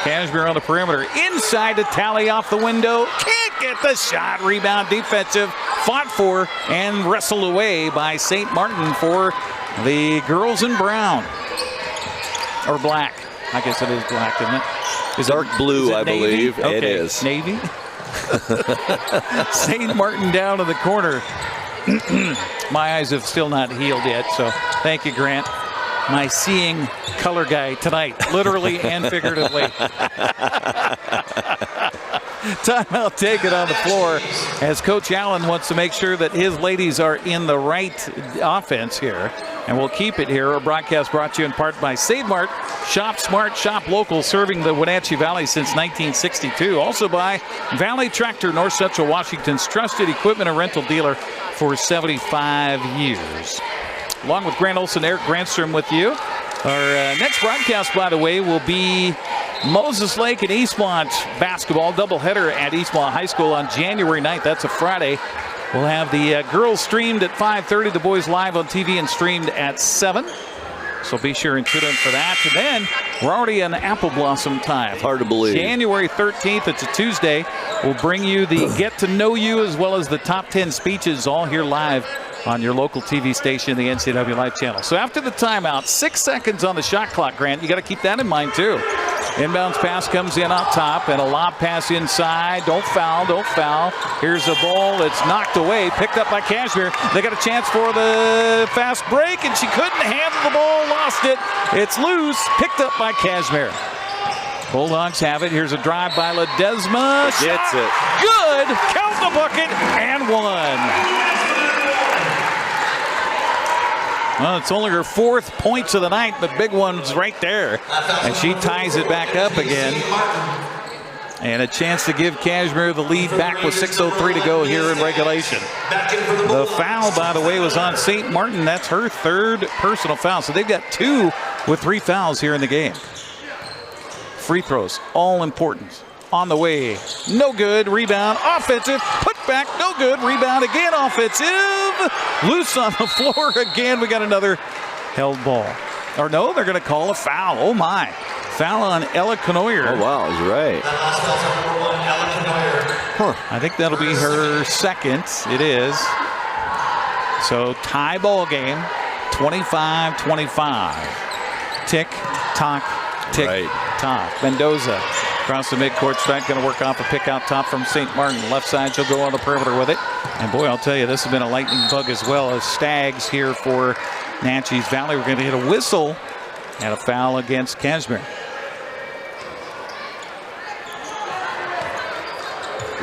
Cashmere on the perimeter. Inside to Talley off the window. Can't get the shot. Rebound defensive. Fought for and wrestled away by St. Martin for the girls in brown. Or black. I guess it is black, isn't it? Is dark blue, I believe. Okay. It is. Navy. St. Martin down in the corner. My eyes have still not healed yet, so thank you, Grant. My seeing color guy tonight, literally and figuratively. Timeout taken on the floor as Coach Allen wants to make sure that his ladies are in the right offense here. And we'll keep it here. Our broadcast brought to you in part by Save Mart. Shop smart, shop local, serving the Wenatchee Valley since 1962. Also by Valley Tractor, North Central Washington's trusted equipment and rental dealer for 75 years. Along with Grant Olson, Eric Granstrom with you. Our next broadcast, by the way, will be Moses Lake and Eastmont basketball doubleheader at Eastmont High School on January 9th. That's a Friday. We'll have the girls streamed at 5:30, the boys live on TV and streamed at 7. So be sure and tune in for that. And then we're already in Apple Blossom time. Hard to believe. January 13th, it's a Tuesday. We'll bring you the Get to Know You as well as the top 10 speeches all here live on your local TV station, the NCWLIFE channel. So after the timeout, 6 seconds on the shot clock, Grant. You got to keep that in mind, too. Inbounds pass comes in on top, and a lob pass inside. Don't foul, don't foul. Here's a ball that's knocked away, picked up by Cashmere. They got a chance for the fast break, and she couldn't handle the ball, lost it. It's loose, picked up by Cashmere. Bulldogs have it. Here's a drive by Ledesma. Gets it. Good. Count the bucket, and one. Well, it's only her 4th points of the night, but big one's right there. And she ties it back up again. And a chance to give Cashmere the lead back with 6:03 to go here in regulation. The foul, by the way, was on St. Martin. That's her 3rd personal foul. So they've got 2 with 3 fouls here in the game. Free throws, all important. On the way, no good, rebound, offensive, put back, no good, rebound again, offensive, loose on the floor again. We got another held ball. Or no, they're going to call a foul. Oh my, foul on Ella Canoyer. Oh wow, he's right. I think that'll be her 2nd. It is. So tie ball game, 25-25. Tick, tock, tick, tock. Mendoza. Across the midcourt stripe, going to work off a pick out top from St. Martin. Left side, she'll go on the perimeter with it. And boy, I'll tell you, this has been a lightning bug as well as Stags here for Naches Valley. We're going to hit a whistle and a foul against Cashmere.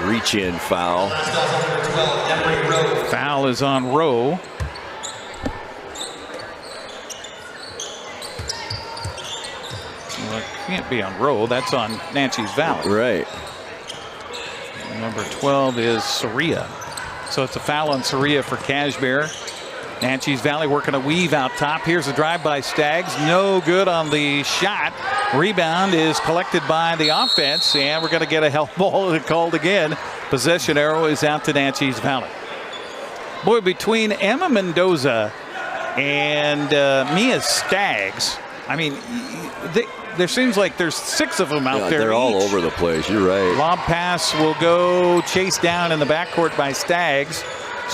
Reach in foul. Foul is on Rowe. Well, it can't be on Rowe. That's on Naches Valley. Right. Number 12 is Soria. So it's a foul on Soria for Cashmere. Naches Valley working a weave out top. Here's a drive by Stags. No good on the shot. Rebound is collected by the offense, and we're going to get a held ball called again. Possession arrow is out to Naches Valley. Boy, between Emma Mendoza and Mia Stags, I mean, there seems like there's 6 of them out there. They're all over the place. You're right. Lob pass will go chased down in the backcourt by Stags.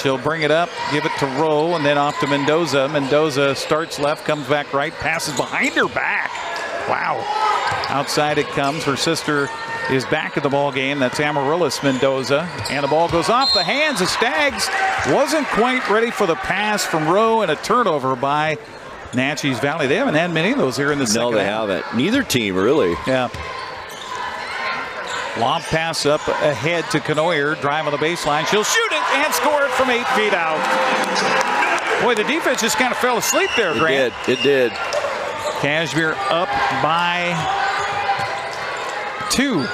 She'll bring it up, give it to Rowe, and then off to Mendoza. Mendoza starts left, comes back right, passes behind her back. Wow. Outside it comes. Her sister is back in the ball game. That's Amaryllis Mendoza. And the ball goes off the hands of Stags. Wasn't quite ready for the pass from Rowe, and a turnover by Naches Valley. They haven't had many of those here in the second half. No, they haven't. Neither team, really. Yeah. Lob pass up ahead to Canoyer. Drive on the baseline. She'll shoot it and score it from 8 feet out. Boy, the defense just kind of fell asleep there, Grant. It did. Cashmere up by 2.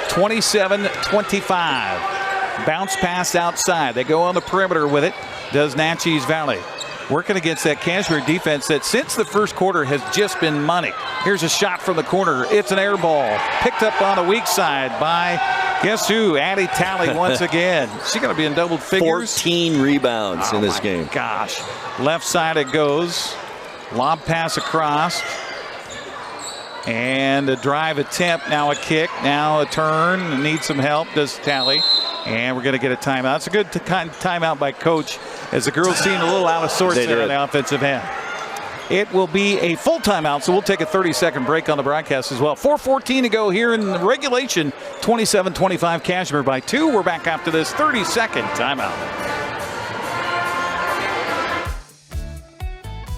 27-25. Bounce pass outside. They go on the perimeter with it. Does Naches Valley. Working against that Cashmere defense that since the first quarter has just been money. Here's a shot from the corner. It's an air ball. Picked up on a weak side by, guess who? Addie Talley once again. She's going to be in double figures. 14 rebounds in this game. Gosh. Left side it goes. Lob pass across. And a drive attempt. Now a kick. Now a turn. Needs some help. Does Talley. And we're going to get a timeout. It's a good timeout by Coach as the girls seem a little out of sorts there on the offensive end. It will be a full timeout, so we'll take a 30-second break on the broadcast as well. 4:14 to go here in the regulation. 27-25 Cashmere by 2. We're back after this 30-second timeout.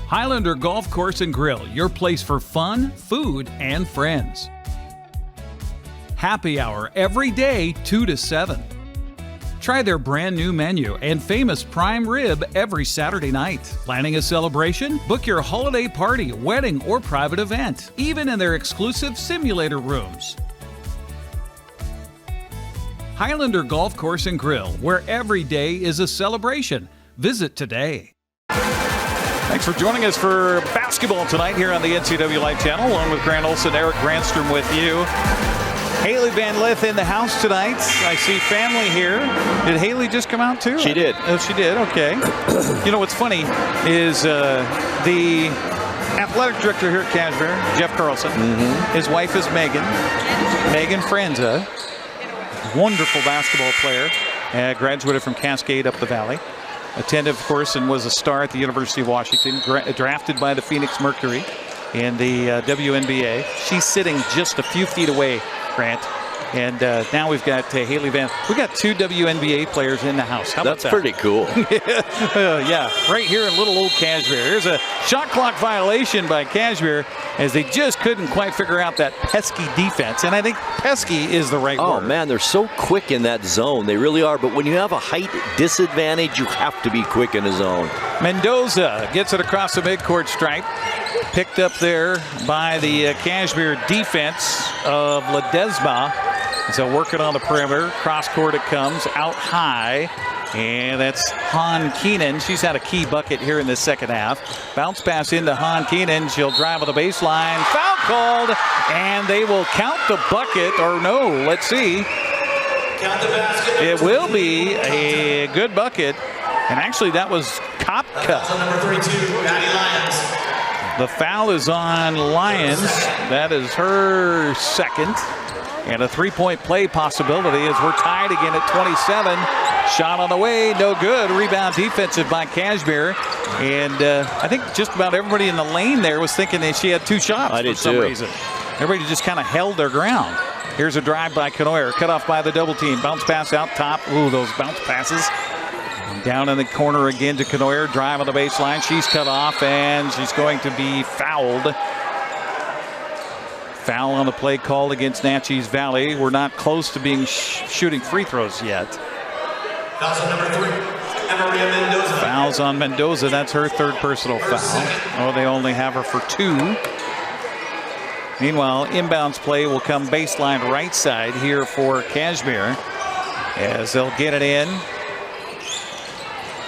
Highlander Golf Course and Grill, your place for fun, food, and friends. Happy hour every day, 2 to 7. Try their brand new menu and famous prime rib every Saturday night. Planning a celebration? Book your holiday party, wedding, or private event, even in their exclusive simulator rooms. Highlander Golf Course and Grill, where every day is a celebration. Visit today. Thanks for joining us for basketball tonight here on the NCWLIFE channel, along with Grant Olson, Eric Granstrom with you. Haley Van Lith in the house tonight. I see family here. Did Haley just come out too? She did. Oh, she did. Okay. You know what's funny is the athletic director here at Cashmere, Jeff Carlson. His wife is Megan Franza. Wonderful basketball player. Graduated from Cascade up the valley. Attended, of course, and was a star at the University of Washington. Drafted by the Phoenix Mercury in the WNBA. She's sitting just a few feet away, Grant. And now we've got Haley Van. We've got 2 WNBA players in the house. How about that? That's pretty cool. Yeah, right here in little old Cashmere. Here's a shot clock violation by Cashmere as they just couldn't quite figure out that pesky defense. And I think pesky is the right word. Oh, man, they're so quick in that zone. They really are. But when you have a height disadvantage, you have to be quick in a zone. Mendoza gets it across the midcourt stripe. Picked up there by the Cashmere defense of Ledesma. So working on the perimeter. Cross court it comes. Out high. And that's Han Keenan. She's had a key bucket here in the second half. Bounce pass into Han Keenan. She'll drive on the baseline. Foul called. And they will count the bucket. Or no, let's see. Count the basket. It will be a good bucket. And actually that was Kopka. Number 32, Maddie Lyons. The foul is on Lyons. That is her second. And a three-point play possibility as we're tied again at 27. Shot on the way, no good. Rebound defensive by Cashmere. And I think just about everybody in the lane there was thinking that she had 2 shots for some reason. Everybody just kind of held their ground. Here's a drive by Canoyer, cut off by the double team. Bounce pass out top. Ooh, those bounce passes. Down in the corner again to Canoyer. Drive on the baseline. She's cut off and she's going to be fouled. Foul on the play called against Naches Valley. We're not close to being shooting free throws yet. Fouls on number 3, Maria Mendoza. Fouls on Mendoza. That's her 3rd personal foul. Oh, they only have her for 2. Meanwhile, inbounds play will come baseline right side here for Cashmere as they'll get it in.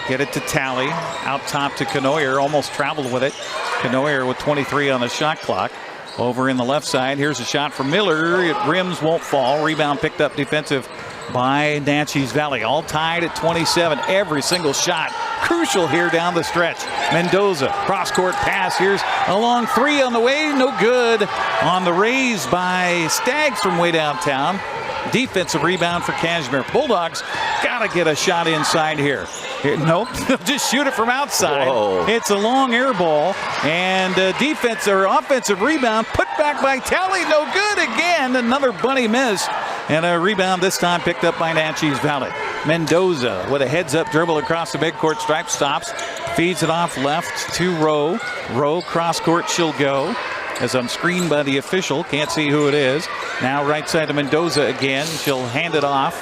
Get it to Talley. Out top to Canoyer. Almost traveled with it. Canoyer with 23 on the shot clock. Over in the left side. Here's a shot from Miller. It rims, won't fall. Rebound picked up defensive by Naches Valley. All tied at 27. Every single shot crucial here down the stretch. Mendoza, cross-court pass. Here's a long 3 on the way. No good. On the raise by Staggs from way downtown. Defensive rebound for Cashmere. Bulldogs got to get a shot inside here. Nope, just shoot it from outside. Whoa. It's a long air ball, and defense or offensive rebound put back by Talley. No good again. Another bunny miss, and a rebound this time picked up by Naches Valley. Mendoza with a heads-up dribble across the midcourt stripe, stops, feeds it off left to Rowe. Rowe cross-court, she'll go. As I'm screened by the official, can't see who it is. Now right side to Mendoza again. She'll hand it off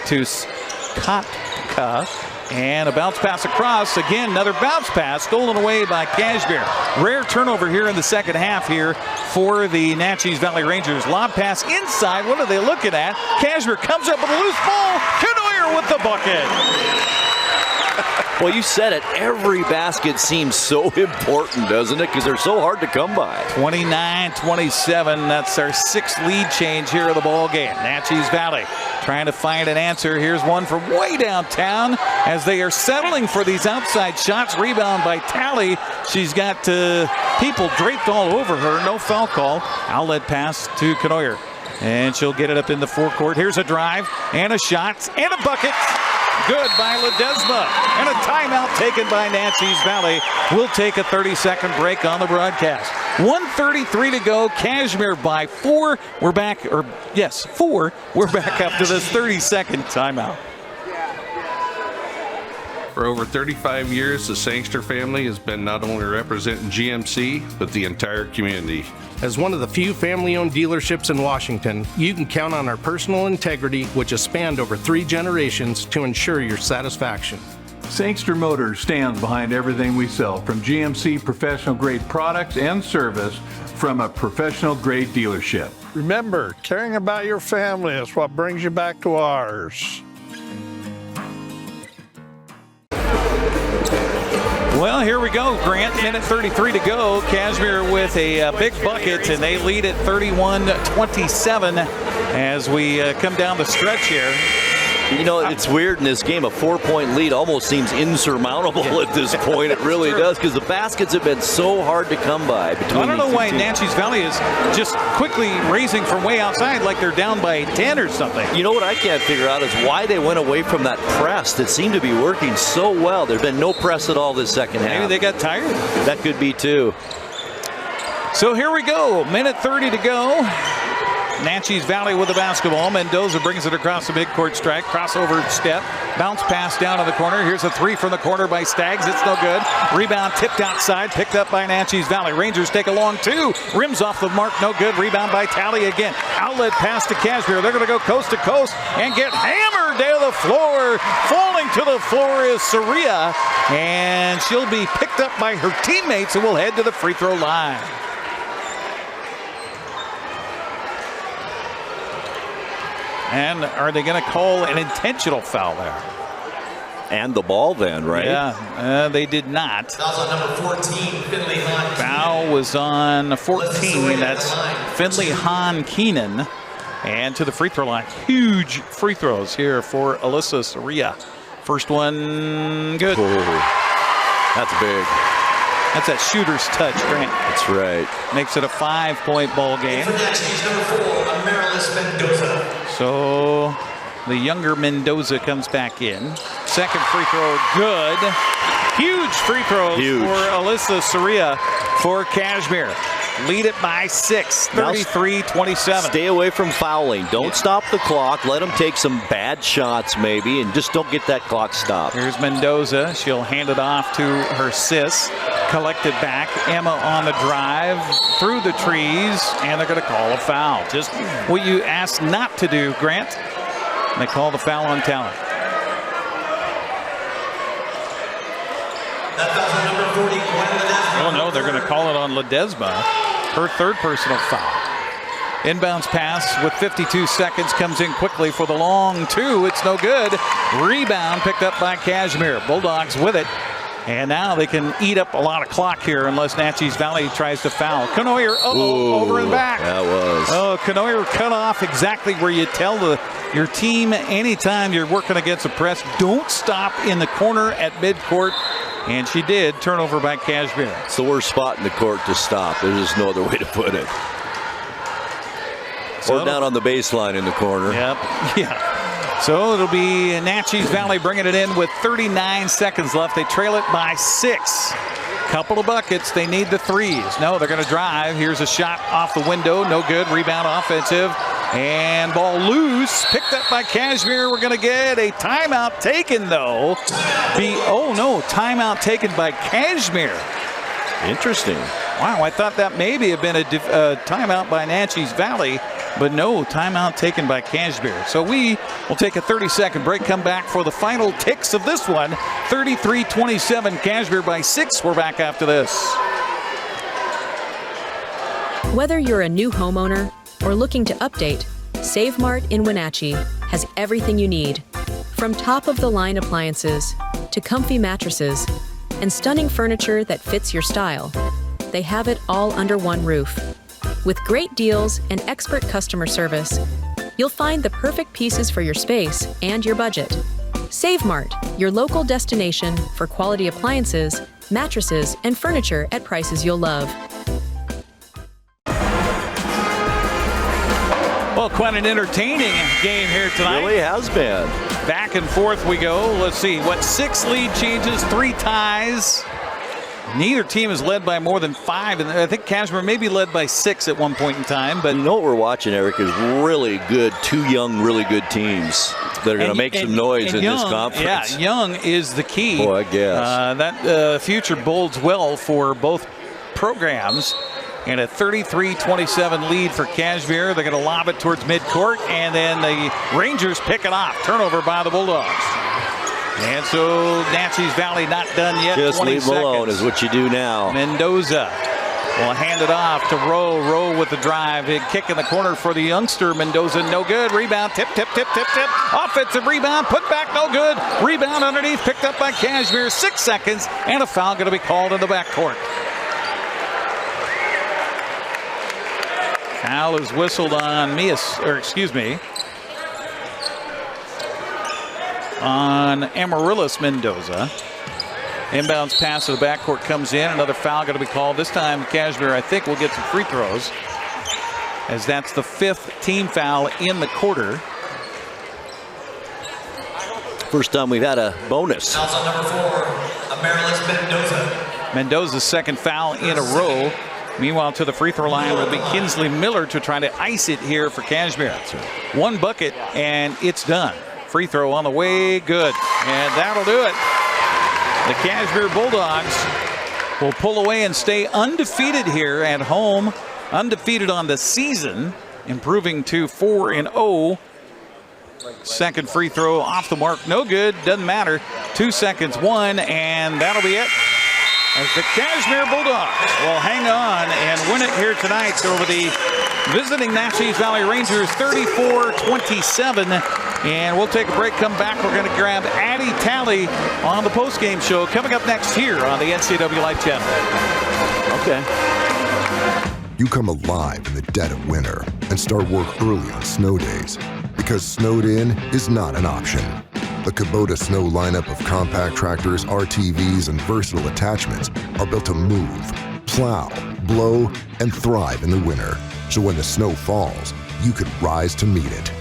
to Kotka. And a bounce pass across. Again, another bounce pass stolen away by Cashmere. Rare turnover here in the second half here for the Naches Valley Rangers. Lob pass inside. What are they looking at? Cashmere comes up with a loose ball. Canoyer with the bucket. Well, you said it. Every basket seems so important, doesn't it? Because they're so hard to come by. 29-27. That's our 6th lead change here of the ball game. Naches Valley trying to find an answer. Here's one from way downtown as they are settling for these outside shots. Rebound by Talley. She's got people draped all over her. No foul call. Outlet pass to Canoyer. And she'll get it up in the forecourt. Here's a drive and a shot and a bucket. Good by Ledesma. And a timeout taken by Naches Valley. We'll take a 30-second break on the broadcast. 1:33 to go. Cashmere by 4. We're back, 4. We're back after this 30-second timeout. For over 35 years, the Sangster family has been not only representing GMC, but the entire community. As one of the few family-owned dealerships in Washington, you can count on our personal integrity, which has spanned over 3 generations, to ensure your satisfaction. Sangster Motors stands behind everything we sell, from GMC professional-grade products and service from a professional-grade dealership. Remember, caring about your family is what brings you back to ours. Well, here we go, Grant. Minute 33 to go. Cashmere with a big bucket, and they lead at 31-27 as we come down the stretch here. You know, it's weird in this game. A 4-point lead almost seems insurmountable at this point. It really does, because the baskets have been so hard to come by. I don't know why Naches Valley is just quickly raising from way outside like they're down by 10 or something. You know what I can't figure out is why they went away from that press that seemed to be working so well. There's been no press at all this second half. Maybe they got tired. That could be too. So here we go. Minute 30 to go. Naches Valley with the basketball. Mendoza brings it across the midcourt stripe. Crossover step. Bounce pass down to the corner. Here's a 3 from the corner by Staggs. It's no good. Rebound tipped outside. Picked up by Naches Valley. Rangers take a long 2. Rims off the mark. No good. Rebound by Talley again. Outlet pass to Cashmere. They're going to go coast to coast and get hammered down the floor. Falling to the floor is Soria. And she'll be picked up by her teammates and will head to the free throw line. And are they going to call an intentional foul there? And the ball then, right? Yeah, they did not. Foul's on number 14, Finley Hahn. Foul was on 14. That's Finley Hahn Keenan. And to the free throw line. Huge free throws here for Alyssa Soria. First one, good. That's big. That's that shooter's touch, Grant. That's right. Makes it a 5-point ball game. For Naches, number 4, Amarilis Mendoza. So the younger Mendoza comes back in. Second free throw, good. Huge free throws for Alyssa Soria for Cashmere. Lead it by 6, 33-27. Stay away from fouling. Don't stop the clock. Let them take some bad shots maybe, and just don't get that clock stopped. Here's Mendoza. She'll hand it off to her sis. Collected back. Emma on the drive. Through the trees. And they're going to call a foul. Just what you asked not to do, Grant. They call the foul on Talley. That foul's on number 40, Gwen Ledesma. Oh, no, they're going to call it on Ledesma. Her third personal foul. Inbounds pass with 52 seconds comes in quickly for the long 2. It's no good. Rebound picked up by Cashmere. Bulldogs with it. And now they can eat up a lot of clock here unless Naches Valley tries to foul. Conoyer, over and back. That was. Oh, Conoyer cut off exactly where you tell your team anytime you're working against a press, don't stop in the corner at midcourt. And she did. Turnover by Cashmere. It's the worst spot in the court to stop. There's just no other way to put it. Or down on the baseline in the corner. Yep. Yeah. So it'll be Naches Valley bringing it in with 39 seconds left. They trail it by 6. Couple of buckets. They need the threes. No, they're going to drive. Here's a shot off the window. No good. Rebound offensive. And ball loose. Picked up by Cashmere. We're going to get a timeout taken, though. Oh, no. Timeout taken by Cashmere. Interesting. Wow, I thought that maybe had been a timeout by Naches Valley. But no, timeout taken by Cashmere. So we will take a 30-second break, come back for the final ticks of this one. 33-27, Cashmere by 6. We're back after this. Whether you're a new homeowner or looking to update, Save Mart in Wenatchee has everything you need. From top-of-the-line appliances to comfy mattresses and stunning furniture that fits your style, they have it all under one roof. With great deals and expert customer service, you'll find the perfect pieces for your space and your budget. Save Mart, your local destination for quality appliances, mattresses, and furniture at prices you'll love. Well, quite an entertaining game here tonight. It really has been. Back and forth we go. Let's see, 6 lead changes, 3 ties. Neither team is led by more than 5, and I think Cashmere may be led by 6 at one point in time. But you know what we're watching, Eric, is really good, 2 young, really good teams that are going to make some noise in this conference. Yeah, young is the key. Boy, I guess. That future bodes well for both programs. And a 33-27 lead for Cashmere. They're going to lob it towards midcourt, and then the Rangers pick it off. Turnover by the Bulldogs. And so Naches Valley not done yet. Just leave them alone is what you do now. Mendoza will hand it off to Rowe. Rowe with the drive. Big kick in the corner for the youngster. Mendoza, no good. Rebound, tip. Offensive rebound, put back, no good. Rebound underneath, picked up by Cashmere. 6 seconds, and a foul going to be called in the backcourt. Foul is whistled on on Amaryllis Mendoza. Inbounds pass to the backcourt comes in. Another foul going to be called. This time Cashmere, I think, will get some free throws, as that's the 5th team foul in the quarter. First time we've had a bonus. Fouls on number 4, Amaryllis Mendoza. Mendoza's second foul in a row. Meanwhile, to the free throw line will be Kinsley Miller to try to ice it here for Cashmere. 1 bucket, and it's done. Free throw on the way, good. And that'll do it. The Cashmere Bulldogs will pull away and stay undefeated here at home. Undefeated on the season, improving to 4-0. Second free throw off the mark, no good, doesn't matter. 2 seconds, 1, and that'll be it. As the Cashmere Bulldogs will hang on and win it here tonight over the visiting Naches Valley Rangers 34-27. And we'll take a break, come back. We're going to grab Addie Talley on the postgame show coming up next here on the NCWLIFE channel. Okay. You come alive in the dead of winter and start work early on snow days, because snowed in is not an option. The Kubota Snow lineup of compact tractors, RTVs, and versatile attachments are built to move, plow, blow, and thrive in the winter. So when the snow falls, you can rise to meet it.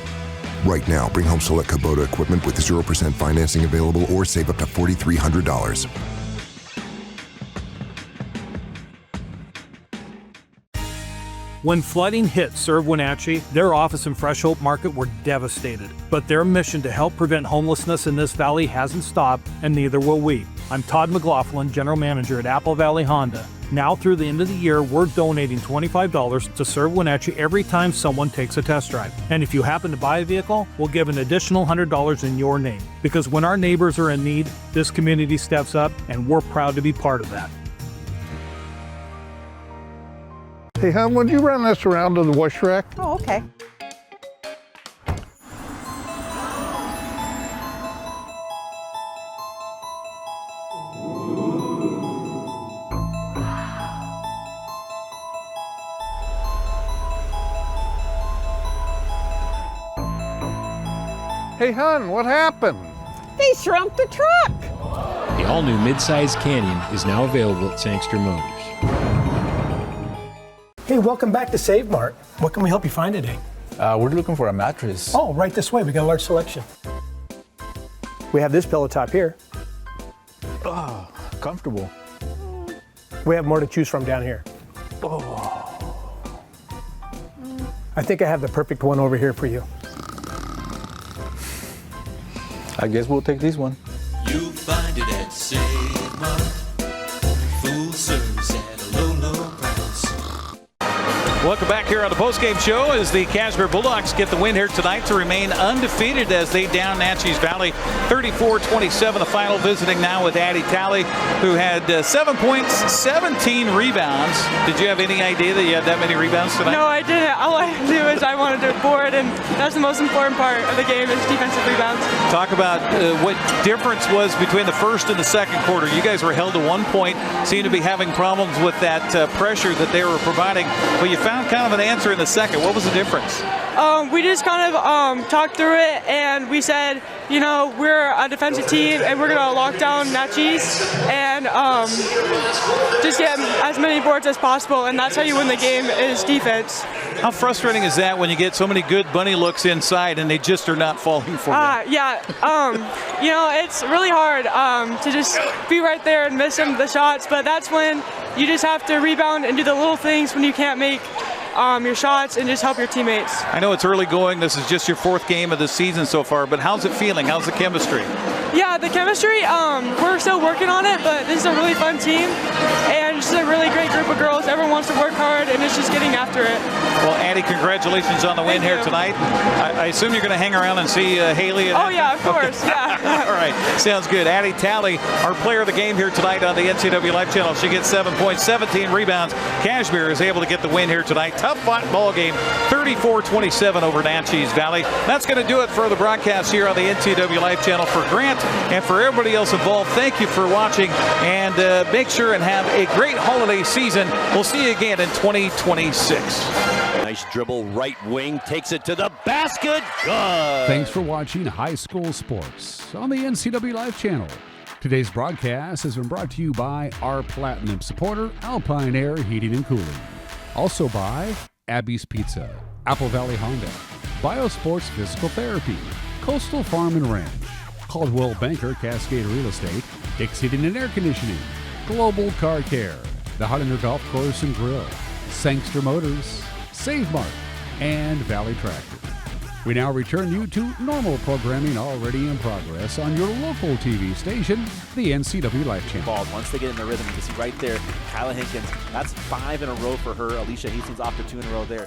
Right now, bring home select Kubota equipment with 0% financing available or save up to $4,300. When flooding hit served Wenatchee, their office in Fresh Hope Market were devastated. But their mission to help prevent homelessness in this valley hasn't stopped, and neither will we. I'm Todd McLaughlin, General Manager at Apple Valley Honda. Now through the end of the year, we're donating $25 to serve Wenatchee every time someone takes a test drive. And if you happen to buy a vehicle, we'll give an additional $100 in your name. Because when our neighbors are in need, this community steps up, and we're proud to be part of that. Hey, hon, would you run this around to the wash rack? Oh, okay. Hey, hon, what happened? They shrunk the truck. The all-new midsize Canyon is now available at Sangster Motors. Hey, welcome back to Save Mart. What can we help you find today? We're looking for a mattress. Oh, right this way. We got a large selection. We have this pillow top here. Oh, comfortable. We have more to choose from down here. Oh. I think I have the perfect one over here for you. I guess we'll take this one. You'll find it at Save Mart. Full service at a low, low price. Welcome back here on the postgame show as the Cashmere Bulldogs get the win here tonight to remain undefeated as they down Naches Valley 34-27. The final visiting now with Addie Talley, who had 7 points, 17 rebounds. Did you have any idea that you had that many rebounds tonight? No, I didn't. All I knew is I wanted to board, and that's the most important part of the game is defensive rebounds. Talk about what difference was between the first and the second quarter. You guys were held to 1 point, seemed to be having problems with that pressure that they were providing, but you found kind of an answer in the second. What was the difference? We just kind of talked through it, and we said you know, we're a defensive team and we're going to lock down Naches and just get as many boards as possible, and that's how you win the game is defense. How frustrating is that when you get so many good bunny looks inside and they just are not falling for you? Yeah, you know, it's really hard to just be right there and miss some of the shots, but that's when you just have to rebound and do the little things when you can't make your shots and just help your teammates. I know it's early going. This is just your 4th game of the season so far, but how's it feeling? How's the chemistry? Yeah, the chemistry, we're still working on it, but this is a really fun team, and it's a really great group of girls. Everyone wants to work hard, and it's just getting after it. Well, Addie, congratulations on the win here tonight. I assume you're going to hang around and see Haley. Oh, yeah, of course, yeah. All right, sounds good. Addie Talley, our player of the game here tonight on the NCWLIFE channel. She gets 7 points, 17 rebounds. Cashmere is able to get the win here tonight. Tough fought ball game, 34-27 over Naches Valley. That's going to do it for the broadcast here on the NCWLIFE channel. For Grant and for everybody else involved, thank you for watching, and make sure and have a great holiday season. We'll see you again in 2026. Nice dribble, right wing, takes it to the basket. Good. Thanks for watching High School Sports on the NCWLIFE channel. Today's broadcast has been brought to you by our Platinum supporter, Alpine Air Heating and Cooling. Also by Abby's Pizza, Apple Valley Honda, Biosports Physical Therapy, Coastal Farm and Ranch, Caldwell Banker Cascade Real Estate, Dick's Heating and Air Conditioning, Global Car Care, the Hollander Golf Course and Grill, Sangster Motors, Save Mart, and Valley Tractor. We now return you to normal programming already in progress on your local TV station, the NCWLIFE channel. Once they get in the rhythm, you can see right there, Kyla Hinkins, that's 5 in a row for her. Alicia Hastings off to 2 in a row there.